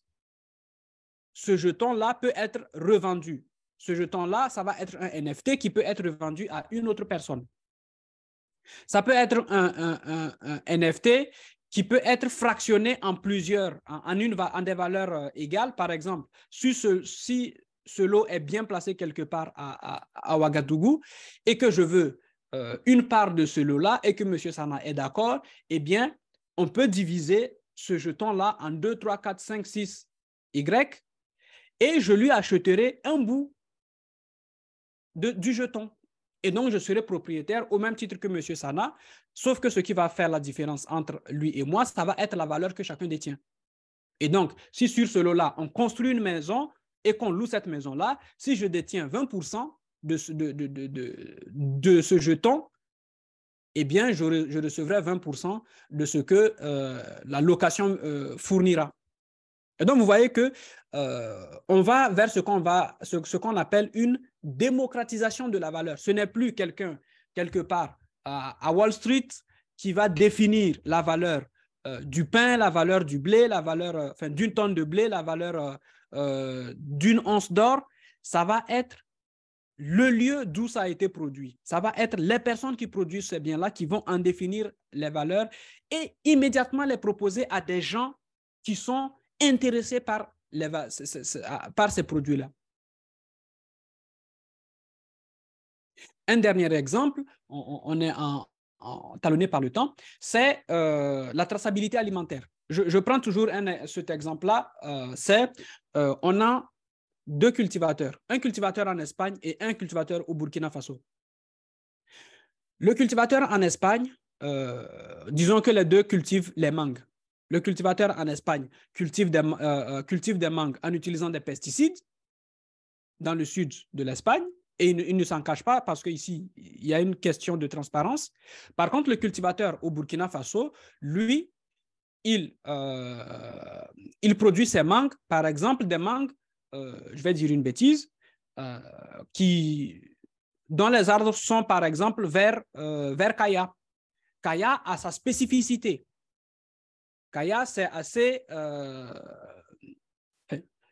ce jeton-là peut être revendu. Ce jeton-là, ça va être un NFT qui peut être vendu à une autre personne. Ça peut être un NFT qui peut être fractionné en plusieurs, en des valeurs égales. Par exemple, si ce lot est bien placé quelque part à Ouagadougou et que je veux une part de ce lot-là et que M. Sana est d'accord, eh bien, on peut diviser ce jeton-là en 2, 3, 4, 5, 6 Y et je lui achèterai un bout du jeton. Et donc, je serai propriétaire au même titre que M. Sana, sauf que ce qui va faire la différence entre lui et moi, ça va être la valeur que chacun détient. Et donc, si sur ce lot-là, on construit une maison et qu'on loue cette maison-là, si je détiens 20% de ce jeton, eh bien, je recevrai 20% de ce que la location fournira. Et donc, vous voyez que on va vers ce qu'on appelle une démocratisation de la valeur. Ce n'est plus quelqu'un, quelque part, à Wall Street qui va définir la valeur du pain, la valeur du blé, la valeur d'une tonne de blé, la valeur d'une once d'or. Ça va être le lieu d'où ça a été produit. Ça va être les personnes qui produisent ces biens-là qui vont en définir les valeurs et immédiatement les proposer à des gens qui sont intéressés par ces produits-là. Un dernier exemple, on est talonné par le temps, c'est la traçabilité alimentaire. Je prends toujours cet exemple-là, on a 2 cultivateurs, un cultivateur en Espagne et un cultivateur au Burkina Faso. Le cultivateur en Espagne, disons que les deux cultivent les mangues. Le cultivateur en Espagne cultive des mangues en utilisant des pesticides dans le sud de l'Espagne et il ne s'en cache pas parce qu'ici, il y a une question de transparence. Par contre, le cultivateur au Burkina Faso, lui, il produit ses mangues, par exemple des mangues, je vais dire une bêtise, dont les arbres sont par exemple vers Kaya. Kaya a sa spécificité. Kaya, c'est assez, je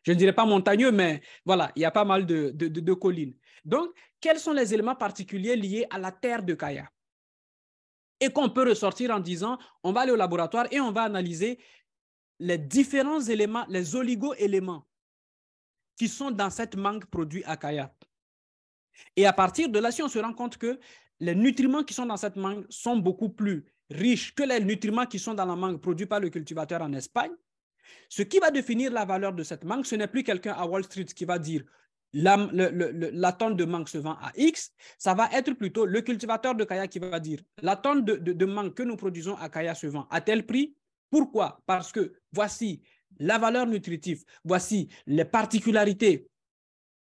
ne dirais pas montagneux, mais voilà, il y a pas mal de collines. Donc, quels sont les éléments particuliers liés à la terre de Kaya? Et qu'on peut ressortir en disant, on va aller au laboratoire et on va analyser les différents éléments, les oligo-éléments qui sont dans cette mangue produite à Kaya. Et à partir de là, si on se rend compte que les nutriments qui sont dans cette mangue sont beaucoup plus riches que les nutriments qui sont dans la mangue produite par le cultivateur en Espagne, ce qui va définir la valeur de cette mangue, ce n'est plus quelqu'un à Wall Street qui va dire la tonne de mangue se vend à X, ça va être plutôt le cultivateur de Kaya qui va dire la tonne de mangue que nous produisons à Kaya se vend à tel prix. Pourquoi? Parce que voici la valeur nutritive, voici les particularités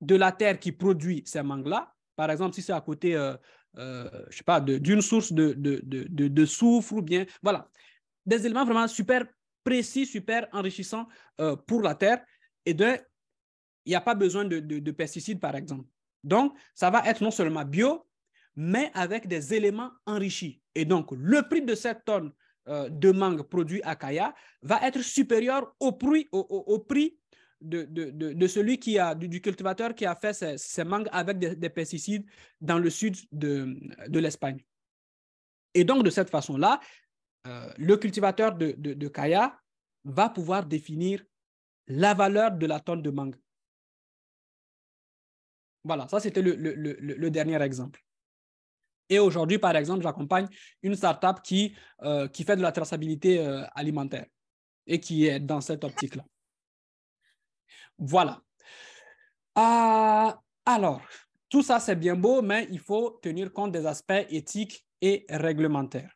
de la terre qui produit ces mangues-là. Par exemple, si c'est à côté, je sais pas, d'une source de soufre ou bien, voilà, des éléments vraiment super précis, super enrichissants pour la terre. Et il n'y a pas besoin de pesticides, par exemple. Donc, ça va être non seulement bio, mais avec des éléments enrichis. Et donc, le prix de cette tonne de mangue produit à Kaya va être supérieur au prix de celui du cultivateur qui a fait ces mangues avec des pesticides dans le sud de l'Espagne. Et donc, de cette façon-là, le cultivateur de Kaya va pouvoir définir la valeur de la tonne de mangue. Voilà, ça c'était le dernier exemple. Et aujourd'hui, par exemple, j'accompagne une startup qui fait de la traçabilité alimentaire et qui est dans cette optique-là. Voilà. Alors, tout ça, c'est bien beau, mais il faut tenir compte des aspects éthiques et réglementaires.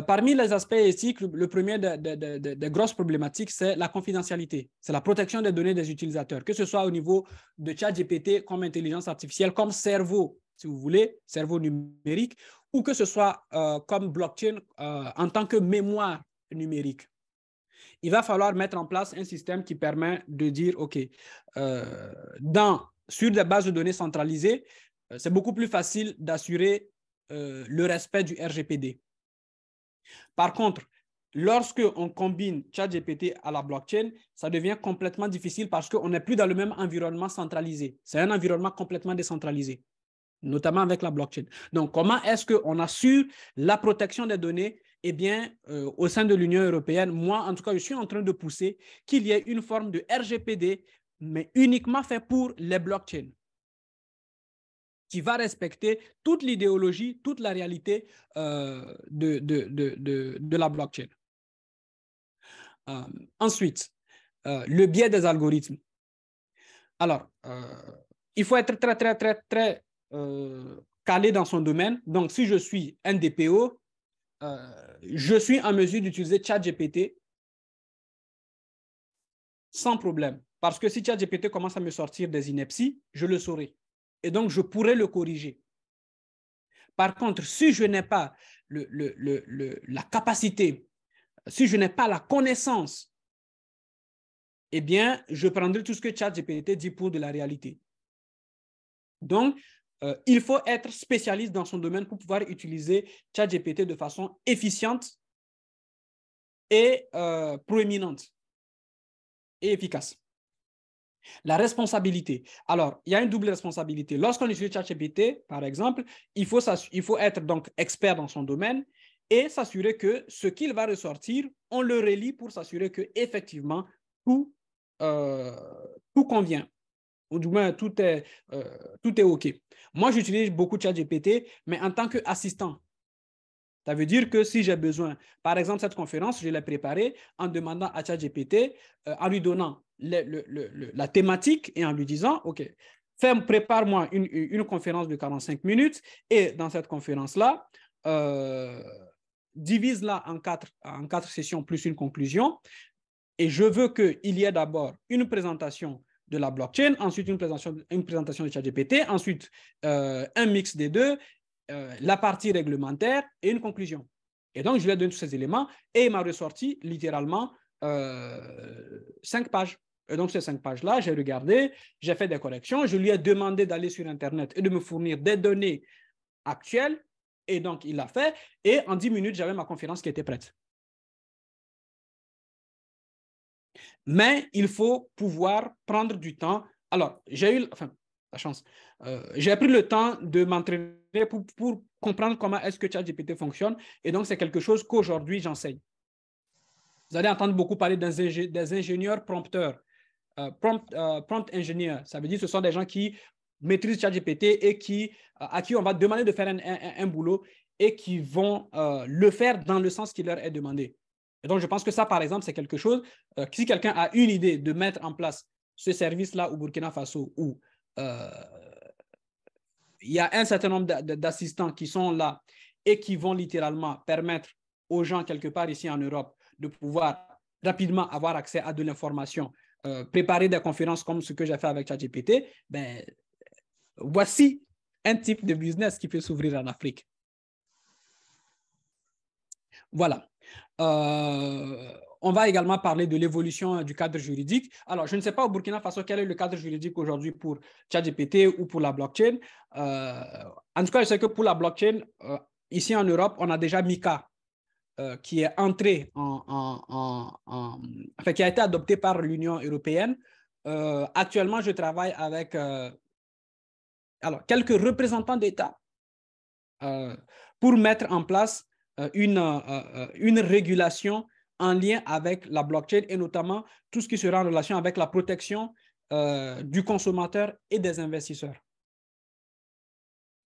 Parmi les aspects éthiques, le premier des grosses problématiques, c'est la confidentialité. C'est la protection des données des utilisateurs, que ce soit au niveau de ChatGPT comme intelligence artificielle, comme cerveau, si vous voulez, cerveau numérique, ou que ce soit comme blockchain en tant que mémoire numérique. Il va falloir mettre en place un système qui permet de dire, OK, sur des bases de données centralisées, c'est beaucoup plus facile d'assurer le respect du RGPD. Par contre, lorsqu'on combine ChatGPT à la blockchain, ça devient complètement difficile parce qu'on n'est plus dans le même environnement centralisé. C'est un environnement complètement décentralisé, notamment avec la blockchain. Donc, comment est-ce qu'on assure la protection des données? Eh bien, au sein de l'Union européenne, moi, en tout cas, je suis en train de pousser qu'il y ait une forme de RGPD, mais uniquement fait pour les blockchains, qui va respecter toute l'idéologie, toute la réalité de la blockchain. Ensuite, le biais des algorithmes. Alors, il faut être très calé dans son domaine. Donc, si je suis un DPO, je suis en mesure d'utiliser ChatGPT sans problème. Parce que si ChatGPT commence à me sortir des inepties, je le saurai. Et donc, je pourrais le corriger. Par contre, si je n'ai pas la capacité, si je n'ai pas la connaissance, eh bien, je prendrai tout ce que ChatGPT dit pour de la réalité. Donc, il faut être spécialiste dans son domaine pour pouvoir utiliser ChatGPT de façon efficiente et proéminente et efficace. La responsabilité. Alors, il y a une double responsabilité. Lorsqu'on utilise ChatGPT, par exemple, il faut être donc expert dans son domaine et s'assurer que ce qu'il va ressortir, on le relit pour s'assurer qu'effectivement, tout convient. Ou du moins, tout est OK. Moi, j'utilise beaucoup ChatGPT, mais en tant qu'assistant. Ça veut dire que si j'ai besoin, par exemple, cette conférence, je l'ai préparée en demandant à ChatGPT, en lui donnant la thématique et en lui disant, OK, prépare-moi une conférence de 45 minutes et dans cette conférence-là, divise-la en quatre sessions plus une conclusion. Et je veux qu'il y ait d'abord une présentation de la blockchain, ensuite une présentation de ChatGPT, ensuite un mix des deux, la partie réglementaire et une conclusion. Et donc, je lui ai donné tous ces éléments et il m'a ressorti littéralement 5 pages. Et donc, ces 5 pages-là, j'ai regardé, j'ai fait des corrections, je lui ai demandé d'aller sur Internet et de me fournir des données actuelles. Et donc, il l'a fait. Et en 10 minutes, j'avais ma conférence qui était prête. Mais il faut pouvoir prendre du temps. Alors, j'ai eu la chance. J'ai pris le temps de m'entraîner pour comprendre comment est-ce que ChatGPT fonctionne. Et donc, c'est quelque chose qu'aujourd'hui, j'enseigne. Vous allez entendre beaucoup parler des ingénieurs prompteurs. Prompt engineer, ça veut dire que ce sont des gens qui maîtrisent ChatGPT et à qui on va demander de faire un boulot et qui vont le faire dans le sens qui leur est demandé. Et donc, je pense que ça, par exemple, c'est quelque chose, si quelqu'un a une idée de mettre en place ce service-là au Burkina Faso où il y a un certain nombre d'assistants qui sont là et qui vont littéralement permettre aux gens quelque part ici en Europe de pouvoir rapidement avoir accès à de l'information, préparer des conférences comme ce que j'ai fait avec ChatGPT, ben, voici un type de business qui peut s'ouvrir en Afrique. Voilà. On va également parler de l'évolution du cadre juridique. Alors, je ne sais pas au Burkina Faso quel est le cadre juridique aujourd'hui pour ChatGPT ou pour la blockchain. En tout cas, je sais que pour la blockchain, ici en Europe, on a déjà MiCA qui est entré enfin, qui a été adopté par l'Union européenne. Actuellement, je travaille avec quelques représentants d'État pour mettre en place une régulation en lien avec la blockchain et notamment tout ce qui sera en relation avec la protection du consommateur et des investisseurs.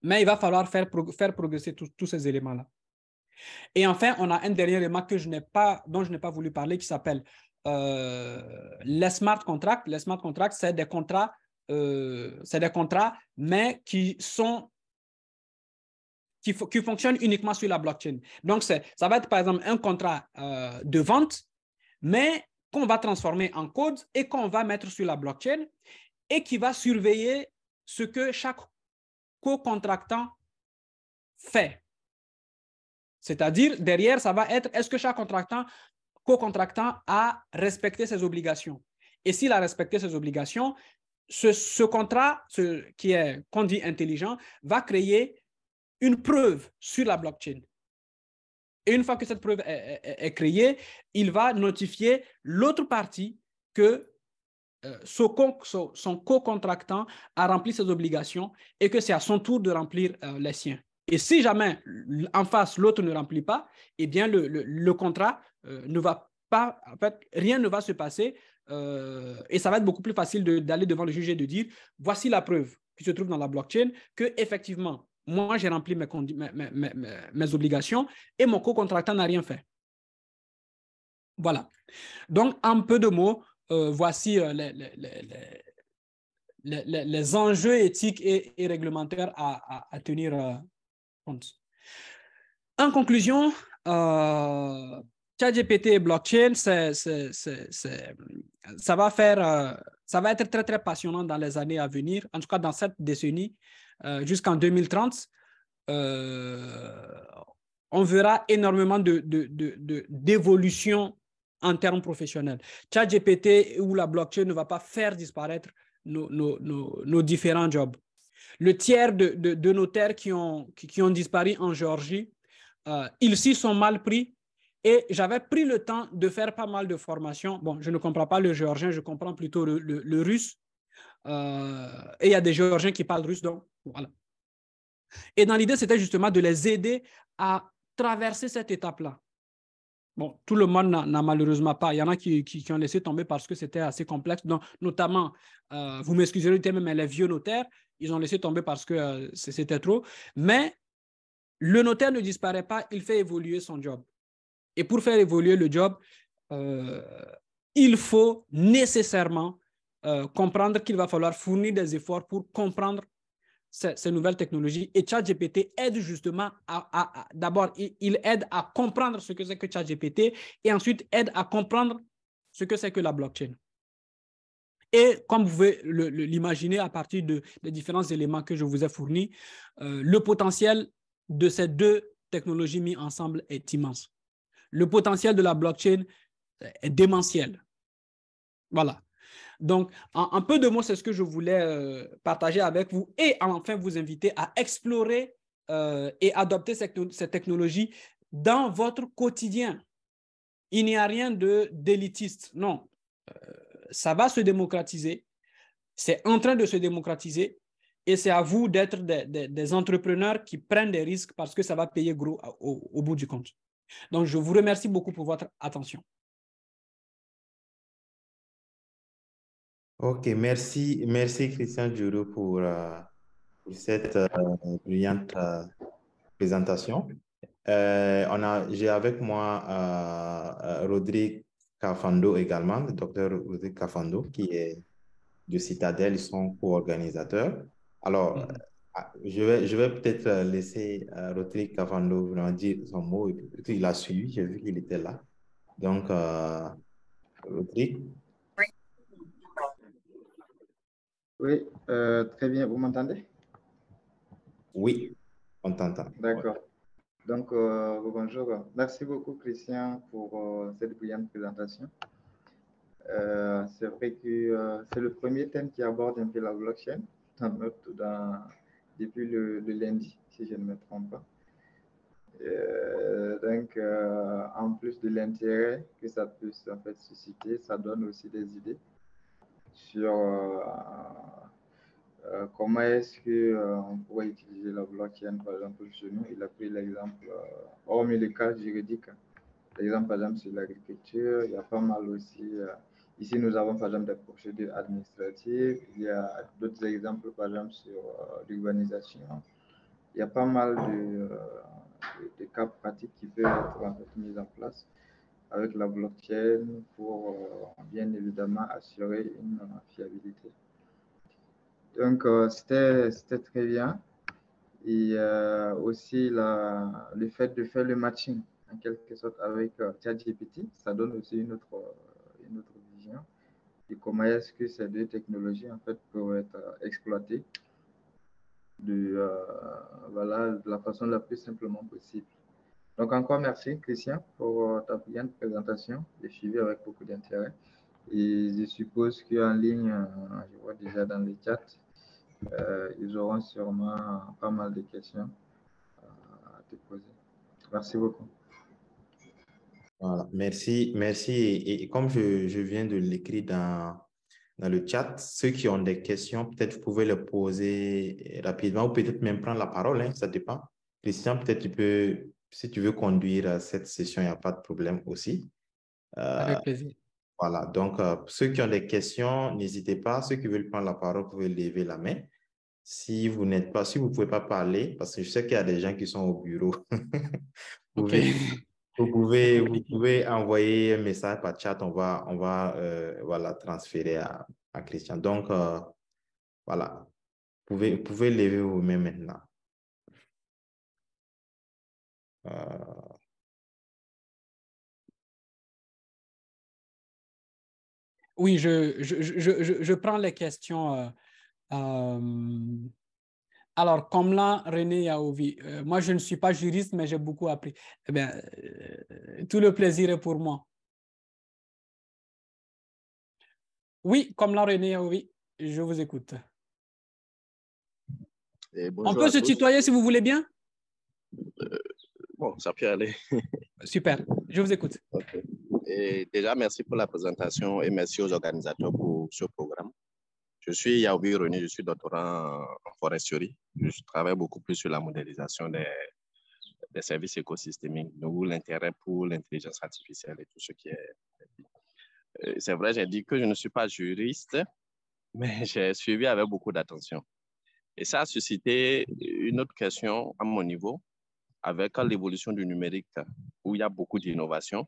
Mais il va falloir faire progresser tous ces éléments-là. Et enfin, on a un dernier élément dont je n'ai pas voulu parler qui s'appelle les smart contracts. Les smart contracts, c'est des contrats, mais qui fonctionnent uniquement sur la blockchain. Donc, ça va être par exemple un contrat de vente, mais qu'on va transformer en code et qu'on va mettre sur la blockchain et qui va surveiller ce que chaque co-contractant fait. C'est-à-dire, derrière, ça va être, est-ce que chaque co-contractant a respecté ses obligations? Et s'il a respecté ses obligations, ce contrat, qu'on dit intelligent, va créer une preuve sur la blockchain. Et une fois que cette preuve est créée, il va notifier l'autre partie que son co-contractant a rempli ses obligations et que c'est à son tour de remplir les siens. Et si jamais en face, l'autre ne remplit pas, eh bien, le contrat ne va pas, en fait, rien ne va se passer et ça va être beaucoup plus facile d'aller devant le juge et de dire, voici la preuve qui se trouve dans la blockchain que effectivement, moi, j'ai rempli mes obligations et mon co-contractant n'a rien fait. Voilà. Donc, en peu de mots, voici les enjeux éthiques et réglementaires à tenir compte. En conclusion, ChatGPT et blockchain, ça va être très, très passionnant dans les années à venir, en tout cas dans cette décennie, jusqu'en 2030. On verra énormément d'évolution en termes professionnels. ChatGPT ou la blockchain ne va pas faire disparaître nos différents jobs. Le tiers de notaires qui ont disparu en Géorgie, ils s'y sont mal pris. Et j'avais pris le temps de faire pas mal de formations. Bon, je ne comprends pas le géorgien, je comprends plutôt le russe. Et il y a des géorgiens qui parlent russe, donc voilà. Et dans l'idée, c'était justement de les aider à traverser cette étape-là. Bon, tout le monde n'a malheureusement pas. Il y en a qui ont laissé tomber parce que c'était assez complexe. Donc, notamment, vous m'excuserez du terme, mais les vieux notaires, ils ont laissé tomber parce que c'était trop. Mais le notaire ne disparaît pas, il fait évoluer son job. Et pour faire évoluer le job, il faut nécessairement comprendre qu'il va falloir fournir des efforts pour comprendre ces nouvelles technologies. Et ChatGPT aide justement d'abord, il aide à comprendre ce que c'est que ChatGPT et ensuite aide à comprendre ce que c'est que la blockchain. Et comme vous pouvez l'imaginer à partir des différents éléments que je vous ai fournis, le potentiel de ces deux technologies mises ensemble est immense. Le potentiel de la blockchain est démentiel. Voilà. Donc, en peu de mots, c'est ce que je voulais partager avec vous et enfin vous inviter à explorer et adopter cette technologie dans votre quotidien. Il n'y a rien d'élitiste, non. Ça va se démocratiser, c'est en train de se démocratiser et c'est à vous d'être des entrepreneurs qui prennent des risques parce que ça va payer gros au bout du compte. Donc, je vous remercie beaucoup pour votre attention. Ok, merci Christian Djourou pour cette brillante présentation. J'ai avec moi Rodrigue Cafando également, le docteur Rodrigue Cafando, qui est de Citadel, ils sont co-organisateurs. Alors, je vais peut-être laisser Rodrigue Cafando vraiment dire son mot. Il a suivi, j'ai vu qu'il était là. Donc, Rodrigue. Oui, très bien. Vous m'entendez? Oui, on t'entend. D'accord. Donc, bonjour. Merci beaucoup, Christian, pour cette brillante présentation. C'est vrai que c'est le premier thème qui aborde un peu la blockchain depuis le lundi, si je ne me trompe pas. Donc, en plus de l'intérêt que ça peut en fait susciter, ça donne aussi des idées sur comment est-ce qu'on pourrait utiliser la blockchain, par exemple, chez nous. Il a pris l'exemple, hormis le cas juridique, l'exemple, par exemple, sur l'agriculture, il y a pas mal aussi. Ici, nous avons, par exemple, des procédures administratives. Il y a d'autres exemples, par exemple, sur l'urbanisation. Il y a pas mal de cas pratiques qui peuvent être en fait, mis en place avec la blockchain pour, bien évidemment, assurer une fiabilité. Donc, c'était très bien. Et aussi, le fait de faire le matching, en quelque sorte, avec ChatGPT, ça donne aussi une autre vision de comment est-ce que ces deux technologies, en fait, peuvent être exploitées voilà, de la façon la plus simplement possible. Donc, encore merci, Christian, pour ta brillante présentation. J'ai suivi avec beaucoup d'intérêt. Et je suppose qu'en ligne, je vois déjà dans le chat, ils auront sûrement pas mal de questions à te poser. Merci beaucoup. Voilà, merci. Et comme je viens de l'écrire dans le chat, ceux qui ont des questions, peut-être vous pouvez les poser rapidement ou peut-être même prendre la parole, hein, ça dépend. Christian, peut-être tu peux, si tu veux conduire cette session, il n'y a pas de problème aussi. Avec plaisir. Voilà, donc ceux qui ont des questions, n'hésitez pas. Ceux qui veulent prendre la parole, vous pouvez lever la main. Si vous ne pouvez pas parler, parce que je sais qu'il y a des gens qui sont au bureau, vous pouvez envoyer un message par chat, on va voilà, transférer à Christian. Donc, Voilà. Vous pouvez lever vos mains maintenant. Oui, je prends les questions. Alors, comme là, René Yaovi, moi, je ne suis pas juriste, mais j'ai beaucoup appris. Eh bien, tout le plaisir est pour moi. Oui, comme là, René Yaovi, je vous écoute. On peut se tutoyer si vous voulez bien? Bon, ça peut aller. Super, je vous écoute. Okay. Et déjà, merci pour la présentation et merci aux organisateurs pour ce programme. Je suis Yaobi René, je suis doctorant en foresterie. Je travaille beaucoup plus sur la modélisation des services écosystémiques, d'où l'intérêt pour l'intelligence artificielle et tout ce qui est... C'est vrai, j'ai dit que je ne suis pas juriste, mais j'ai suivi avec beaucoup d'attention. Et ça a suscité une autre question à mon niveau, avec l'évolution du numérique, où il y a beaucoup d'innovations.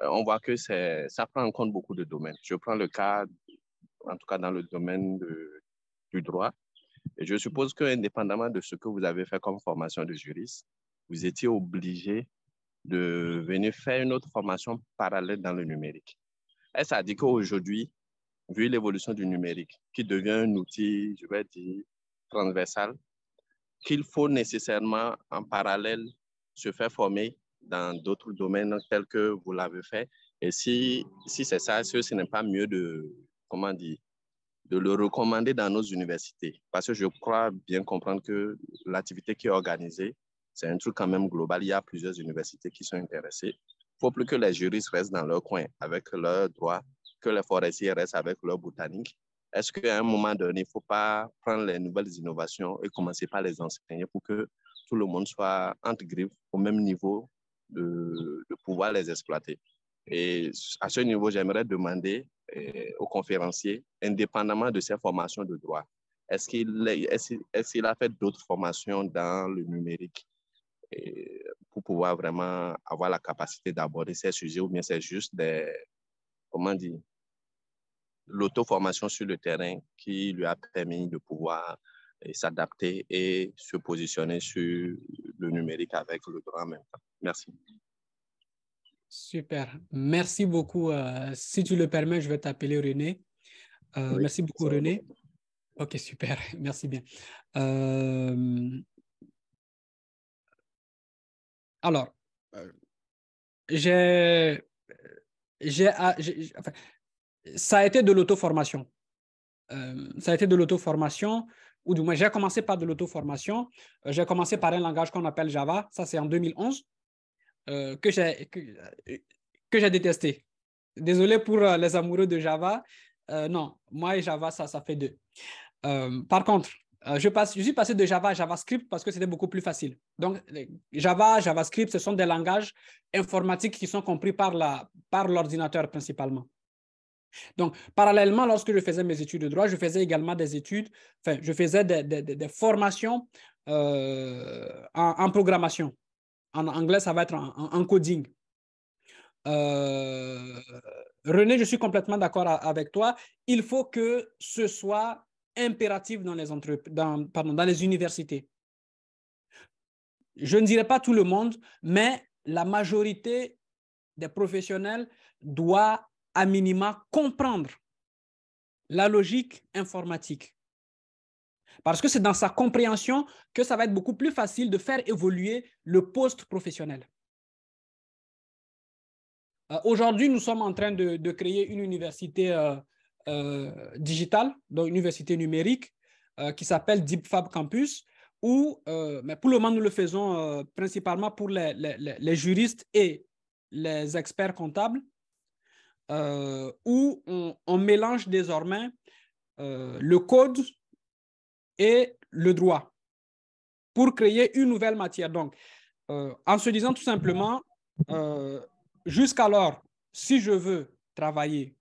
On voit que ça prend en compte beaucoup de domaines. Je prends le cas, en tout cas dans le domaine du droit. Et je suppose qu'indépendamment de ce que vous avez fait comme formation de juriste, vous étiez obligé de venir faire une autre formation parallèle dans le numérique. Est-ce à dire qu'aujourd'hui, vu l'évolution du numérique, qui devient un outil, je vais dire, transversal, qu'il faut nécessairement en parallèle se faire former dans d'autres domaines tels que vous l'avez fait? Et si c'est ça, est-ce que ce n'est pas mieux de, comment dire, de le recommander dans nos universités? Parce que je crois bien comprendre que l'activité qui est organisée, c'est un truc quand même global. Il y a plusieurs universités qui sont intéressées. Il ne faut plus que les juristes restent dans leur coin avec leurs droits, que les forestiers restent avec leur botanique. Est-ce qu'à un moment donné, il ne faut pas prendre les nouvelles innovations et commencer par les enseigner pour que tout le monde soit, entre griffes, au même niveau de pouvoir les exploiter? Et à ce niveau, j'aimerais demander aux conférenciers, indépendamment de ses formations de droit, est-ce qu'il a fait d'autres formations dans le numérique pour pouvoir vraiment avoir la capacité d'aborder ces sujets, ou bien c'est juste l'auto-formation sur le terrain qui lui a permis de pouvoir s'adapter et se positionner sur le numérique avec le droit en même temps? Merci. Super. Merci beaucoup. Si tu le permets, je vais t'appeler René. Oui, merci beaucoup, René. OK, super. Merci bien. Alors, ça a été de l'auto-formation. Ça a été de l'auto-formation, ou du moins, j'ai commencé par de l'auto-formation. J'ai commencé par un langage qu'on appelle Java. Ça, c'est en 2011. Que j'ai détesté. Désolé pour les amoureux de Java. Non, moi et Java, ça fait deux. Par contre, je suis passé de Java à JavaScript parce que c'était beaucoup plus facile. Donc, Java, JavaScript, ce sont des langages informatiques qui sont compris par l'ordinateur principalement. Donc, parallèlement, lorsque je faisais mes études de droit, je faisais également des études, je faisais des formations en programmation. En anglais, ça va être en coding. René, je suis complètement d'accord avec toi. Il faut que ce soit impératif dans les universités. Je ne dirais pas tout le monde, mais la majorité des professionnels doit à minima comprendre la logique informatique. Parce que c'est dans sa compréhension que ça va être beaucoup plus facile de faire évoluer le poste professionnel. Aujourd'hui, nous sommes en train de créer une université digitale, donc une université numérique qui s'appelle DeepFab Campus, mais pour le moment, nous le faisons principalement pour les juristes et les experts comptables, où on mélange désormais le code et le droit pour créer une nouvelle matière. Donc, en se disant tout simplement, jusqu'alors, si je veux travailler,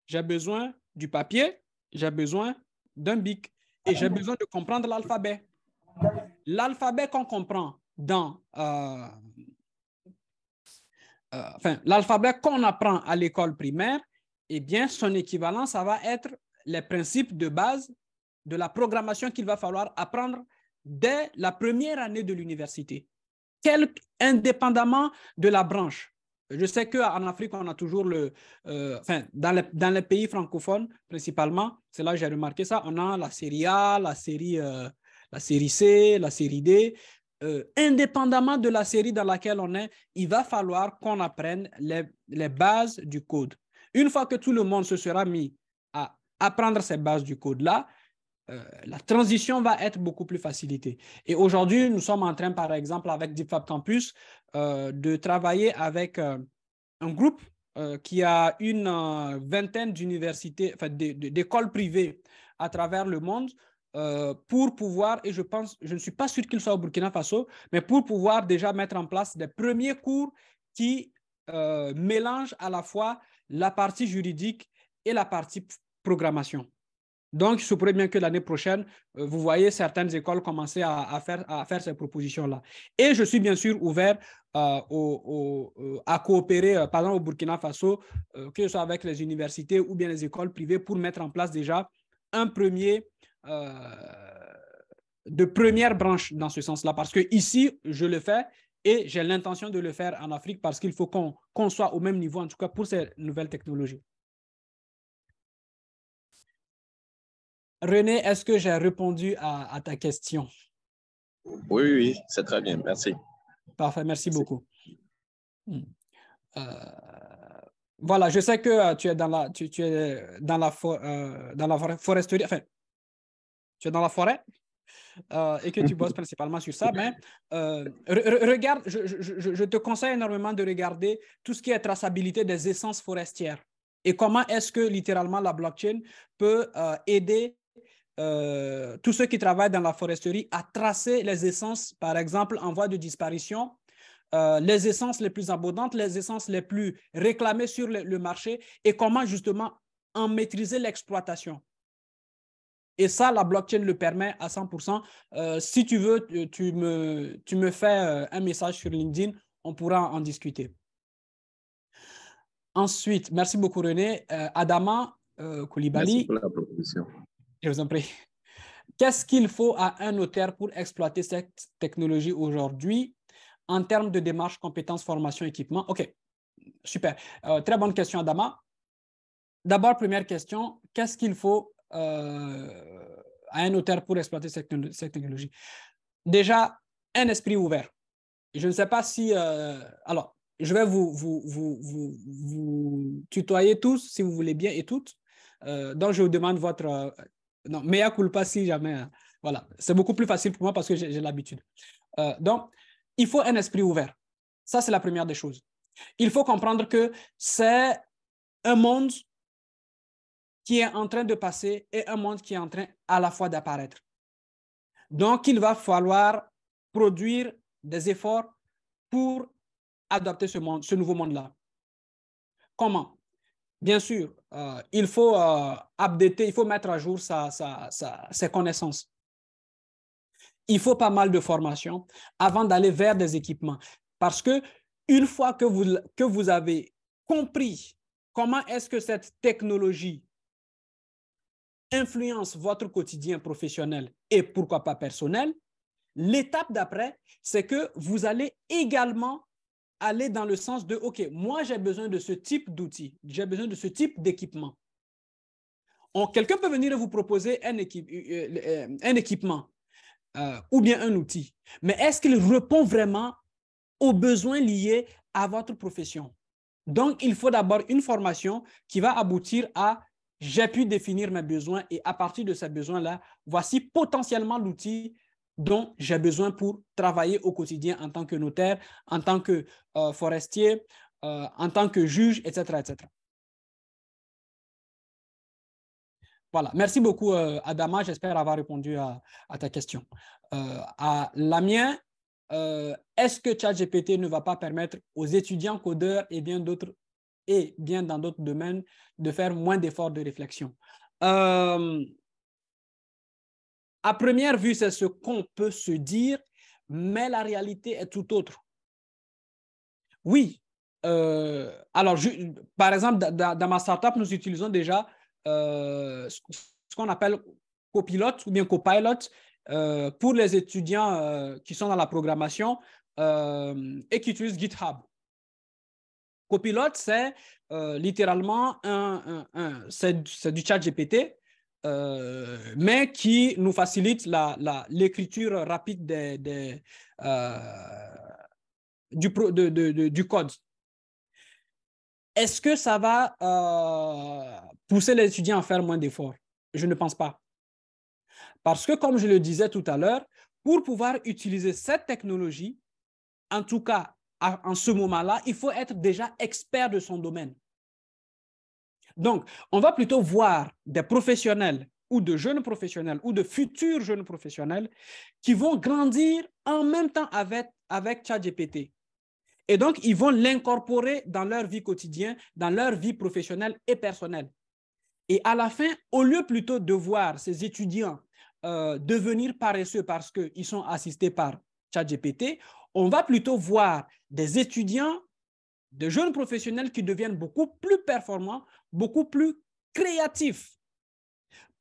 j'ai besoin du papier, j'ai besoin d'un bic et j'ai besoin de comprendre l'alphabet. L'alphabet qu'on comprend dans... l'alphabet qu'on apprend à l'école primaire, eh bien, son équivalent, ça va être les principes de base de la programmation qu'il va falloir apprendre dès la première année de l'université, indépendamment de la branche. Je sais qu'en Afrique, on a toujours dans les pays francophones, principalement, c'est là que j'ai remarqué ça, on a la série A, la série C, la série D. Indépendamment de la série dans laquelle on est, il va falloir qu'on apprenne les bases du code. Une fois que tout le monde se sera mis à apprendre ces bases du code-là, la transition va être beaucoup plus facilitée. Et aujourd'hui, nous sommes en train, par exemple, avec DeepFab Campus, de travailler avec un groupe qui a une vingtaine d'universités, enfin d'écoles privées à travers le monde pour pouvoir, et je ne suis pas sûr qu'il soit au Burkina Faso, mais pour pouvoir déjà mettre en place des premiers cours qui mélangent à la fois la partie juridique et la partie programmation. Donc, il se pourrait bien que l'année prochaine, vous voyez certaines écoles commencer à faire ces propositions-là. Et je suis bien sûr ouvert à coopérer, par exemple, au Burkina Faso, que ce soit avec les universités ou bien les écoles privées, pour mettre en place déjà de première branche dans ce sens-là. Parce que ici, je le fais et j'ai l'intention de le faire en Afrique parce qu'il faut qu'on soit au même niveau, en tout cas pour ces nouvelles technologies. René, est-ce que j'ai répondu à ta question? Oui, c'est très bien. Merci. Parfait, merci beaucoup. Voilà, je sais que tu es dans la foresterie, enfin, tu es dans la forêt et que tu bosses principalement sur ça, mais regarde, je te conseille énormément de regarder tout ce qui est traçabilité des essences forestières et comment est-ce que littéralement la blockchain peut aider tous ceux qui travaillent dans la foresterie à tracer les essences, par exemple, en voie de disparition, les essences les plus abondantes, les essences les plus réclamées sur le marché et comment justement en maîtriser l'exploitation. Et ça, la blockchain le permet à 100%. Si tu veux, tu me fais un message sur LinkedIn, on pourra en discuter. Ensuite, merci beaucoup René. Adama Koulibaly. Merci pour la proposition. Je vous en prie. Qu'est-ce qu'il faut à un notaire pour exploiter cette technologie aujourd'hui en termes de démarche, compétences, formation, équipement? OK, super. Très bonne question, Adama. D'abord, première question, qu'est-ce qu'il faut à un notaire pour exploiter cette technologie? Déjà, un esprit ouvert. Je ne sais pas si... alors, je vais vous tutoyer tous, si vous voulez bien, et toutes. Donc, je vous demande votre... non, mea culpa si jamais. Voilà, c'est beaucoup plus facile pour moi parce que j'ai l'habitude. Donc, il faut un esprit ouvert. Ça, c'est la première des choses. Il faut comprendre que c'est un monde qui est en train de passer et un monde qui est en train à la fois d'apparaître. Donc, il va falloir produire des efforts pour adopter ce nouveau monde-là. Comment? Bien sûr, il faut updater, il faut mettre à jour ses connaissances. Il faut pas mal de formation avant d'aller vers des équipements. Parce que une fois que vous avez compris comment est-ce que cette technologie influence votre quotidien professionnel et pourquoi pas personnel, l'étape d'après, c'est que vous allez également aller dans le sens de, OK, moi j'ai besoin de ce type d'outils, j'ai besoin de ce type d'équipement. Quelqu'un peut venir et vous proposer un équipement ou bien un outil, mais est-ce qu'il répond vraiment aux besoins liés à votre profession? Donc, il faut d'abord une formation qui va aboutir à j'ai pu définir mes besoins et à partir de ces besoins-là, voici potentiellement l'outil dont j'ai besoin pour travailler au quotidien en tant que notaire, en tant que forestier, en tant que juge, etc., etc. Voilà. Merci beaucoup, Adama. J'espère avoir répondu à ta question. À la mienne, est-ce que ChatGPT ne va pas permettre aux étudiants codeurs et bien d'autres et bien dans d'autres domaines de faire moins d'efforts de réflexion? À première vue, c'est ce qu'on peut se dire, mais la réalité est tout autre. Oui. Alors, par exemple, dans ma startup, nous utilisons déjà ce qu'on appelle copilote ou bien copilote pour les étudiants qui sont dans la programmation et qui utilisent GitHub. Copilote, c'est littéralement c'est du chat GPT, mais qui nous facilite l'écriture rapide du code. Est-ce que ça va pousser les étudiants à faire moins d'efforts? Je ne pense pas. Parce que, comme je le disais tout à l'heure, pour pouvoir utiliser cette technologie, en tout cas, en ce moment-là, il faut être déjà expert de son domaine. Donc, on va plutôt voir des professionnels ou de jeunes professionnels ou de futurs jeunes professionnels qui vont grandir en même temps avec ChatGPT. Et donc, ils vont l'incorporer dans leur vie quotidienne, dans leur vie professionnelle et personnelle. Et à la fin, au lieu plutôt de voir ces étudiants devenir paresseux parce qu'ils sont assistés par ChatGPT, on va plutôt voir des étudiants, de jeunes professionnels qui deviennent beaucoup plus performants, beaucoup plus créatifs.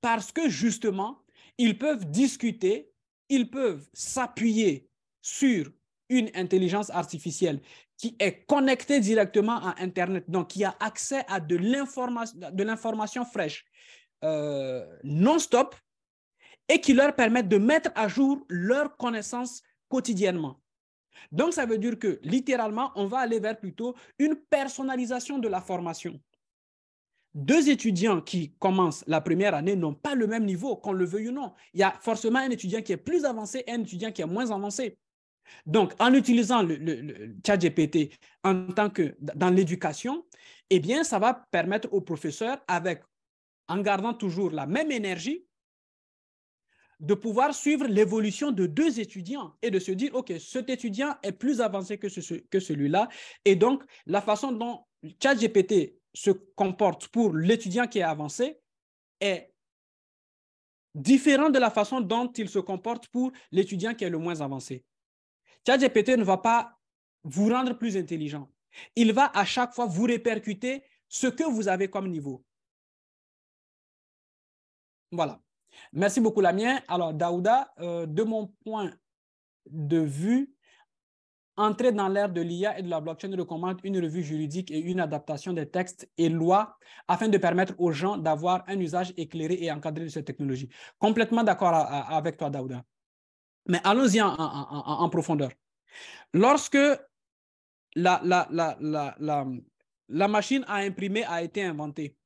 Parce que justement, ils peuvent discuter, ils peuvent s'appuyer sur une intelligence artificielle qui est connectée directement à Internet, donc qui a accès à de l'information fraîche non-stop et qui leur permettent de mettre à jour leurs connaissances quotidiennement. Donc, ça veut dire que, littéralement, on va aller vers plutôt une personnalisation de la formation. Deux étudiants qui commencent la première année n'ont pas le même niveau, qu'on le veuille ou non. Il y a forcément un étudiant qui est plus avancé et un étudiant qui est moins avancé. Donc, en utilisant le ChatGPT dans l'éducation, eh bien, ça va permettre aux professeurs, en gardant toujours la même énergie, de pouvoir suivre l'évolution de deux étudiants et de se dire, OK, cet étudiant est plus avancé que celui-là. Et donc, la façon dont ChatGPT se comporte pour l'étudiant qui est avancé est différente de la façon dont il se comporte pour l'étudiant qui est le moins avancé. ChatGPT ne va pas vous rendre plus intelligent. Il va à chaque fois vous répercuter ce que vous avez comme niveau. Voilà. Merci beaucoup, Lamien. Alors, Daouda, de mon point de vue, entrer dans l'ère de l'IA et de la blockchain recommande une revue juridique et une adaptation des textes et lois afin de permettre aux gens d'avoir un usage éclairé et encadré de cette technologie. Complètement d'accord avec toi, Daouda. Mais allons-y en profondeur. Lorsque la machine à imprimer a été inventée,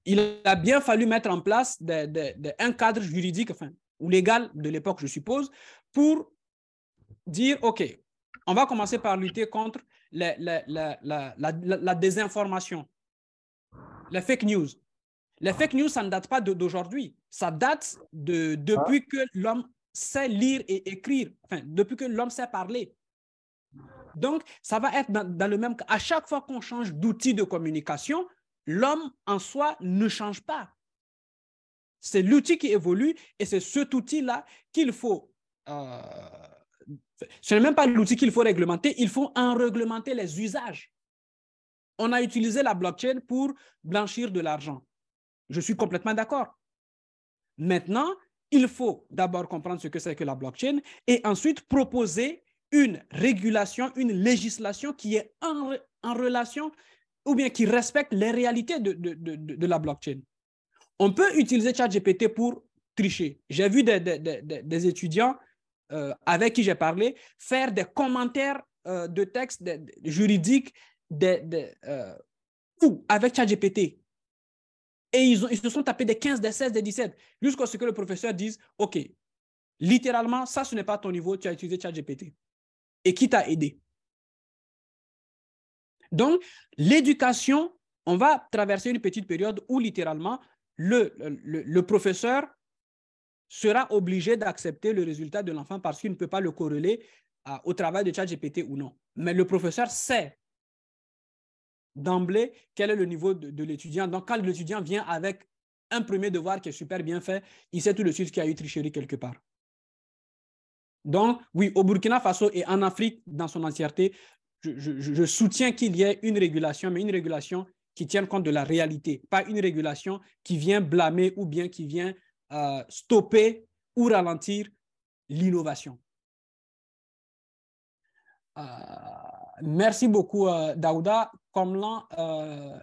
il a bien fallu mettre en place un cadre juridique, ou légal de l'époque, je suppose, pour dire, OK, on va commencer par lutter contre la désinformation, les fake news. Les fake news, ça ne date pas d'aujourd'hui. Ça date depuis que l'homme sait lire et écrire, depuis que l'homme sait parler. Donc, ça va être dans le même cas. À chaque fois qu'on change d'outil de communication, l'homme en soi ne change pas. C'est l'outil qui évolue et c'est cet outil-là qu'il faut... ce n'est même pas l'outil qu'il faut réglementer, il faut en réglementer les usages. On a utilisé la blockchain pour blanchir de l'argent. Je suis complètement d'accord. Maintenant, il faut d'abord comprendre ce que c'est que la blockchain et ensuite proposer une régulation, une législation qui est en relation ou bien qui respecte les réalités de la blockchain. On peut utiliser ChatGPT pour tricher. J'ai vu des étudiants avec qui j'ai parlé faire des commentaires de textes juridiques avec ChatGPT. Et ils se sont tapés des 15, des 16, des 17, jusqu'à ce que le professeur dise, OK, littéralement, ça, ce n'est pas ton niveau, tu as utilisé ChatGPT. Et qui t'a aidé? Donc, l'éducation, on va traverser une petite période où littéralement, le professeur sera obligé d'accepter le résultat de l'enfant parce qu'il ne peut pas le corréler au travail de ChatGPT ou non. Mais le professeur sait d'emblée quel est le niveau de l'étudiant. Donc, quand l'étudiant vient avec un premier devoir qui est super bien fait, il sait tout de suite qu'il y a eu tricherie quelque part. Donc, oui, au Burkina Faso et en Afrique dans son entièreté, je soutiens qu'il y ait une régulation, mais une régulation qui tienne compte de la réalité, pas une régulation qui vient blâmer ou bien qui vient stopper ou ralentir l'innovation. Merci beaucoup, Daouda. Comme l'a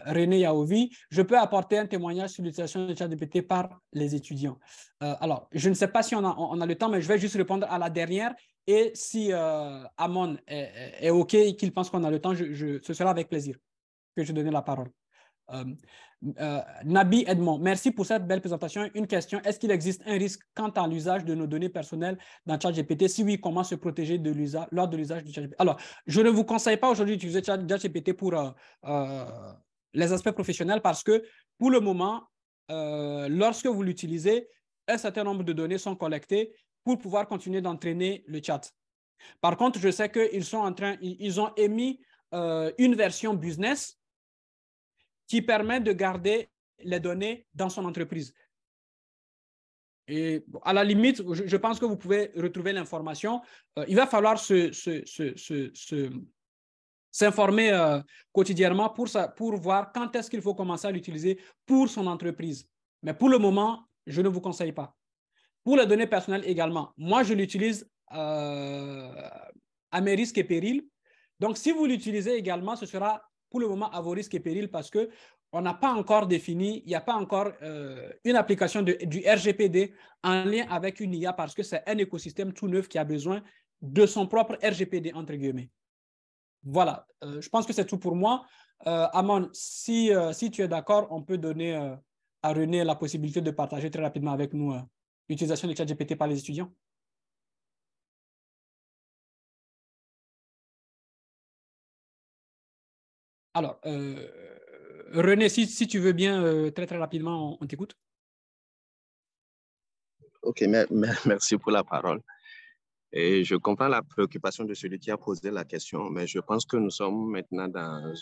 René Yaovi, je peux apporter un témoignage sur l'utilisation de ChatGPT par les étudiants. Alors, je ne sais pas si on a le temps, mais je vais juste répondre à la dernière. Et si Amon est OK et qu'il pense qu'on a le temps, ce sera avec plaisir que je donne la parole. Nabi Edmond, merci pour cette belle présentation. Une question, est-ce qu'il existe un risque quant à l'usage de nos données personnelles dans ChatGPT? Si oui, comment se protéger lors de l'usage de ChatGPT? Alors, je ne vous conseille pas aujourd'hui d'utiliser ChatGPT pour les aspects professionnels parce que pour le moment, lorsque vous l'utilisez, un certain nombre de données sont collectées pour pouvoir continuer d'entraîner le chat. Par contre, je sais qu'ils ont émis une version business qui permet de garder les données dans son entreprise. Et à la limite, je pense que vous pouvez retrouver l'information. Il va falloir s'informer quotidiennement pour voir quand est-ce qu'il faut commencer à l'utiliser pour son entreprise. Mais pour le moment, je ne vous conseille pas. Pour les données personnelles également, moi, je l'utilise à mes risques et périls. Donc, si vous l'utilisez également, ce sera pour le moment à vos risques et périls parce qu'on n'a pas encore défini, il n'y a pas encore une application du RGPD en lien avec une IA parce que c'est un écosystème tout neuf qui a besoin de son propre RGPD, entre guillemets. Voilà, je pense que c'est tout pour moi. Amon, si tu es d'accord, on peut donner à René la possibilité de partager très rapidement avec nous l'utilisation de ChatGPT par les étudiants. Alors, René, si tu veux bien, très rapidement, on t'écoute. OK, merci pour la parole. Et je comprends la préoccupation de celui qui a posé la question, mais je pense que nous sommes maintenant dans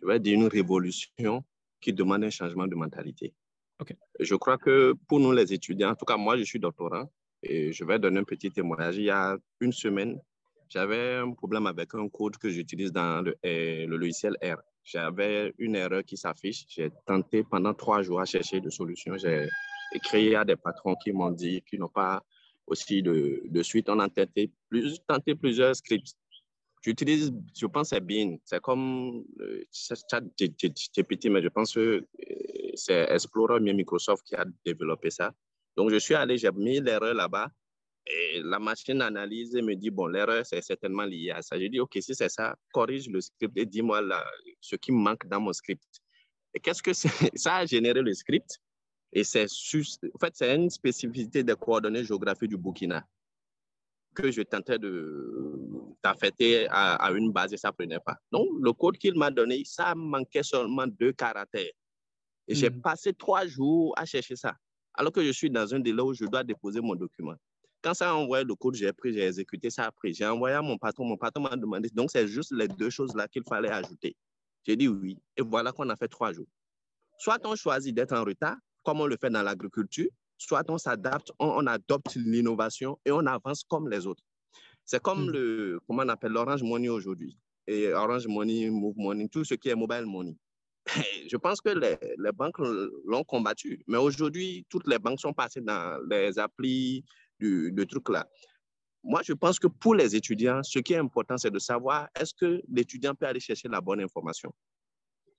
une révolution qui demande un changement de mentalité. Okay. Je crois que pour nous les étudiants, en tout cas moi je suis doctorant et je vais donner un petit témoignage. Il y a une semaine, j'avais un problème avec un code que j'utilise dans le logiciel R. J'avais une erreur qui s'affiche. J'ai tenté pendant 3 jours à chercher des solutions. J'ai écrit à des patrons qui m'ont dit qu'ils n'ont pas aussi de suite. On a tenté plusieurs scripts. J'utilise, je pense, c'est Bean. C'est comme ChatGPT, mais je pense que c'est Explorer, mais Microsoft qui a développé ça. Donc, je suis allé, j'ai mis l'erreur là-bas et la machine analyse et me dit, bon, l'erreur, c'est certainement lié à ça. Je dis, OK, si c'est ça, corrige le script et dis-moi ce qui manque dans mon script. Et qu'est-ce que c'est? Ça a généré le script et c'est une spécificité des coordonnées géographiques du Burkina que je tentais d'affecter à une base et ça ne prenait pas. Donc, le code qu'il m'a donné, ça manquait seulement 2 caractères. Et j'ai passé 3 jours à chercher ça, alors que je suis dans un délai où je dois déposer mon document. Quand ça a envoyé le code, j'ai exécuté ça après. J'ai envoyé à mon patron m'a demandé. Donc, c'est juste les 2 choses-là qu'il fallait ajouter. J'ai dit oui. Et voilà qu'on a fait 3 jours. Soit on choisit d'être en retard, comme on le fait dans l'agriculture, soit on s'adapte, on adopte l'innovation et on avance comme les autres. C'est comme comment on appelle l'Orange Money aujourd'hui. Et Orange Money, Move Money, tout ce qui est mobile money. Je pense que les banques l'ont combattu. Mais aujourd'hui, toutes les banques sont passées dans les applis de trucs là. Moi, je pense que pour les étudiants, ce qui est important, c'est de savoir est-ce que l'étudiant peut aller chercher la bonne information?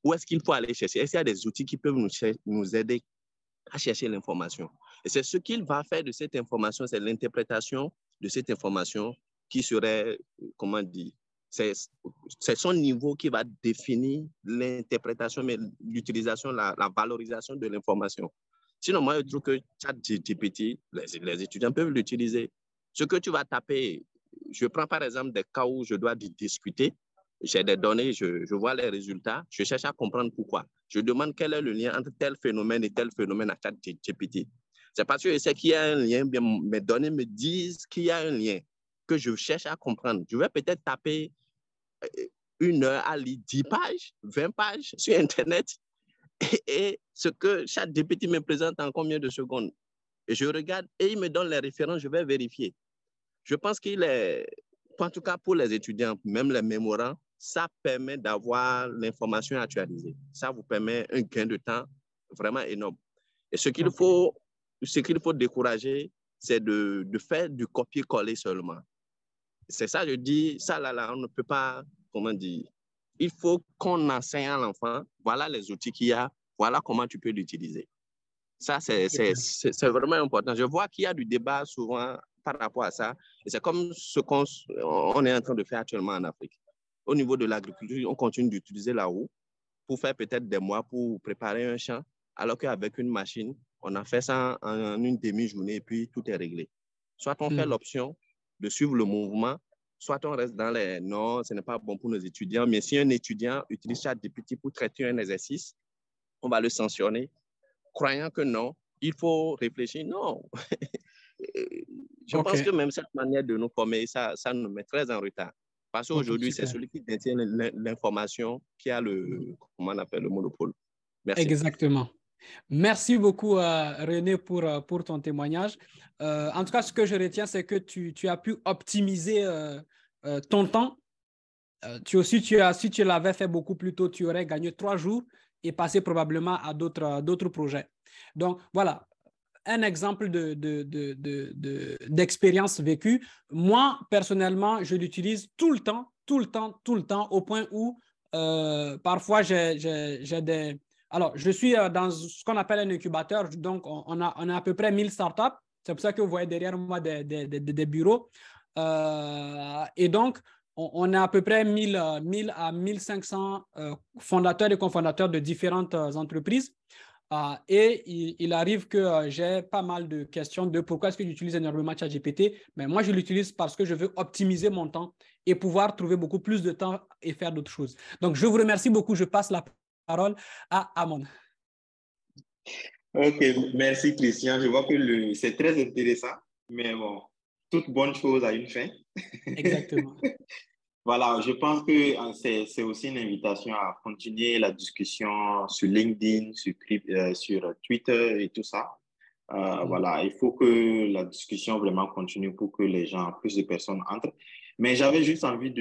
Où est-ce qu'il faut aller chercher? Est-ce qu'il y a des outils qui peuvent nous aider à chercher l'information? Et c'est ce qu'il va faire de cette information, c'est l'interprétation de cette information qui serait, comment dire, c'est son niveau qui va définir l'interprétation, mais l'utilisation, la valorisation de l'information. Sinon, moi, je trouve que ChatGPT, les étudiants peuvent l'utiliser. Ce que tu vas taper, je prends par exemple des cas où je dois discuter, j'ai des données, je vois les résultats, je cherche à comprendre pourquoi. Je demande quel est le lien entre tel phénomène et tel phénomène à ChatGPT. C'est parce que je sais qu'il y a un lien, bien, mes données me disent qu'il y a un lien que je cherche à comprendre. Je vais peut-être taper 1 heure à lire 10 pages, 20 pages sur Internet et ce que ChatGPT me présente en combien de secondes. Et je regarde et il me donne les références, je vais vérifier. Je pense qu'il est, en tout cas pour les étudiants, même les mémorants, ça permet d'avoir l'information actualisée. Ça vous permet un gain de temps vraiment énorme. Et ce qu'il faut ce qu'il faut décourager, c'est de faire du copier-coller seulement. C'est ça, je dis, ça là, on ne peut pas, comment dire, il faut qu'on enseigne à l'enfant, voilà les outils qu'il y a, voilà comment tu peux l'utiliser. Ça, c'est vraiment important. Je vois qu'il y a du débat souvent par rapport à ça. Et c'est comme ce qu'on est en train de faire actuellement en Afrique. Au niveau de l'agriculture, on continue d'utiliser la roue pour faire peut-être des mois pour préparer un champ, alors qu'avec une machine, on a fait ça en une demi-journée et puis tout est réglé. Soit on fait l'option de suivre le mouvement, soit on reste dans les non, ce n'est pas bon pour nos étudiants. Mais si un étudiant utilise ChatGPT pour traiter un exercice, on va le sanctionner, croyant que non, il faut réfléchir. Non. Je pense que même cette manière de nous former, ça nous met très en retard. Parce qu'aujourd'hui, c'est celui qui détient l'information qui a comment on appelle, le monopole. Merci. Exactement. Merci beaucoup, René, pour ton témoignage. En tout cas, ce que je retiens, c'est que tu as pu optimiser ton temps. Si tu l'avais fait beaucoup plus tôt, tu aurais gagné 3 jours et passé probablement à d'autres projets. Donc, voilà, un exemple d'expérience vécue. Moi, personnellement, je l'utilise tout le temps, au point où parfois j'ai des... Alors, je suis dans ce qu'on appelle un incubateur, donc on a à peu près 1000 startups. C'est pour ça que vous voyez derrière moi des bureaux. Et donc, on a à peu près 1000 à 1500 fondateurs et cofondateurs de différentes entreprises. Et il arrive que j'ai pas mal de questions de pourquoi est-ce que j'utilise énormément ChatGPT. Mais moi, je l'utilise parce que je veux optimiser mon temps et pouvoir trouver beaucoup plus de temps et faire d'autres choses. Donc, je vous remercie beaucoup. Je passe la parole à Amon. Ok, merci Christian. Je vois que c'est très intéressant, mais bon, toute bonne chose a une fin. Exactement. Voilà, je pense que c'est aussi une invitation à continuer la discussion sur LinkedIn, sur Twitter et tout ça. Voilà, il faut que la discussion vraiment continue pour que plus de personnes entrent. Mais j'avais juste envie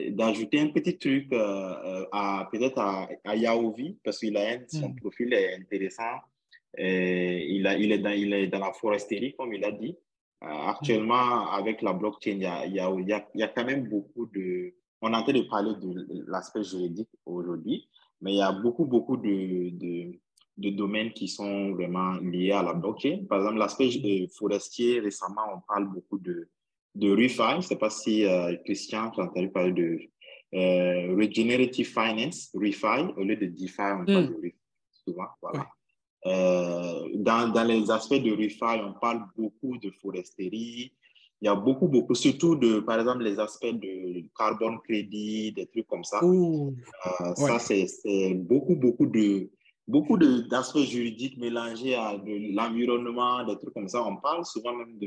d'ajouter un petit truc peut-être à Yaovi, parce qu'il a son profil est intéressant. Il est dans la foresterie, comme il a dit. Actuellement, avec la blockchain, il y a quand même beaucoup de... On est en train de parler de l'aspect juridique aujourd'hui, mais il y a beaucoup de domaines qui sont vraiment liés à la blockchain. Par exemple, l'aspect forestier, récemment, on parle beaucoup de ReFi. Je ne sais pas si Christian, tu as entendu parler de Regenerative Finance, ReFi, au lieu de DeFi, on parle de ReFi souvent. Voilà. Ouais. Dans les aspects de ReFi, on parle beaucoup de foresterie. Il y a beaucoup, surtout par exemple, les aspects de carbone crédit, des trucs comme ça. Ça, c'est beaucoup d'aspects juridiques mélangés à de l'environnement, des trucs comme ça. On parle souvent même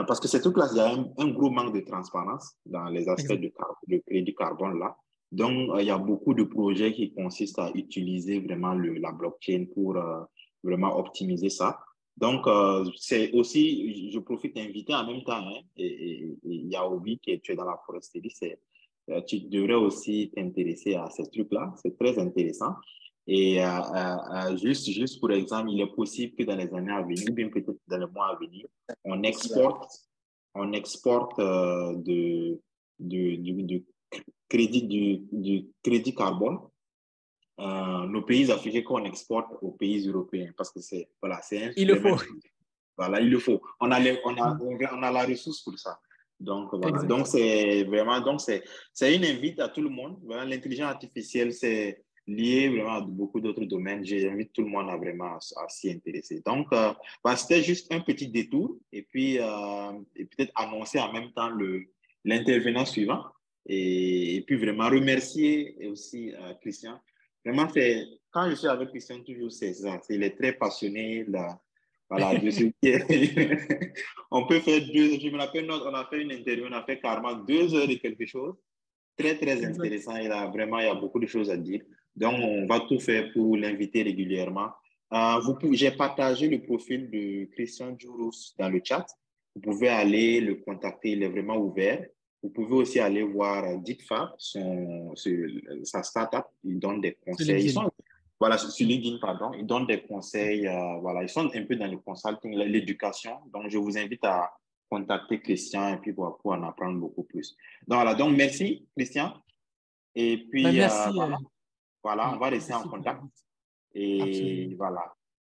parce que ces trucs-là, il y a un gros manque de transparence dans les aspects de crédit carbone là. Donc, il y a beaucoup de projets qui consistent à utiliser vraiment la blockchain pour vraiment optimiser ça. Donc, c'est aussi, je profite d'inviter en même temps, et Yaobi, tu es dans la foresterie, tu devrais aussi t'intéresser à ces trucs-là. C'est très intéressant. Et juste pour exemple, il est possible que dans les années à venir, ou bien peut-être dans les mois à venir, on exporte du crédit carbone. Nos pays africains qu'on exporte aux pays européens parce que c'est un il le faut. Voilà, il le faut. On a la ressource pour ça. Donc, voilà. Donc, c'est une invite à tout le monde. Voilà, l'intelligence artificielle, c'est lié vraiment à beaucoup d'autres domaines. J'invite tout le monde à s'y intéresser. Donc, c'était juste un petit détour et puis peut-être annoncer en même temps l'intervenant suivant et puis vraiment remercier aussi Christian. Vraiment, quand je suis avec Christian, toujours c'est ça. Il est très passionné. Voilà, on peut faire je me rappelle, on a fait une interview, on a fait carrément 2 heures et quelque chose. Très, très intéressant. Il y a beaucoup de choses à dire. Donc, on va tout faire pour l'inviter régulièrement. J'ai partagé le profil de Christian Djourous dans le chat. Vous pouvez aller le contacter, il est vraiment ouvert. Vous pouvez aussi aller voir DeepFab, sa startup. Il donne des conseils. voilà, sur LinkedIn, pardon. Ils donnent des conseils. Voilà, ils sont un peu dans le consulting, l'éducation. Donc, je vous invite à contacter Christian et puis pour en apprendre beaucoup plus. Donc, voilà, donc merci, Christian. Et puis, Ben, merci. voilà, on va rester en Merci pour contact. Et absolument. voilà.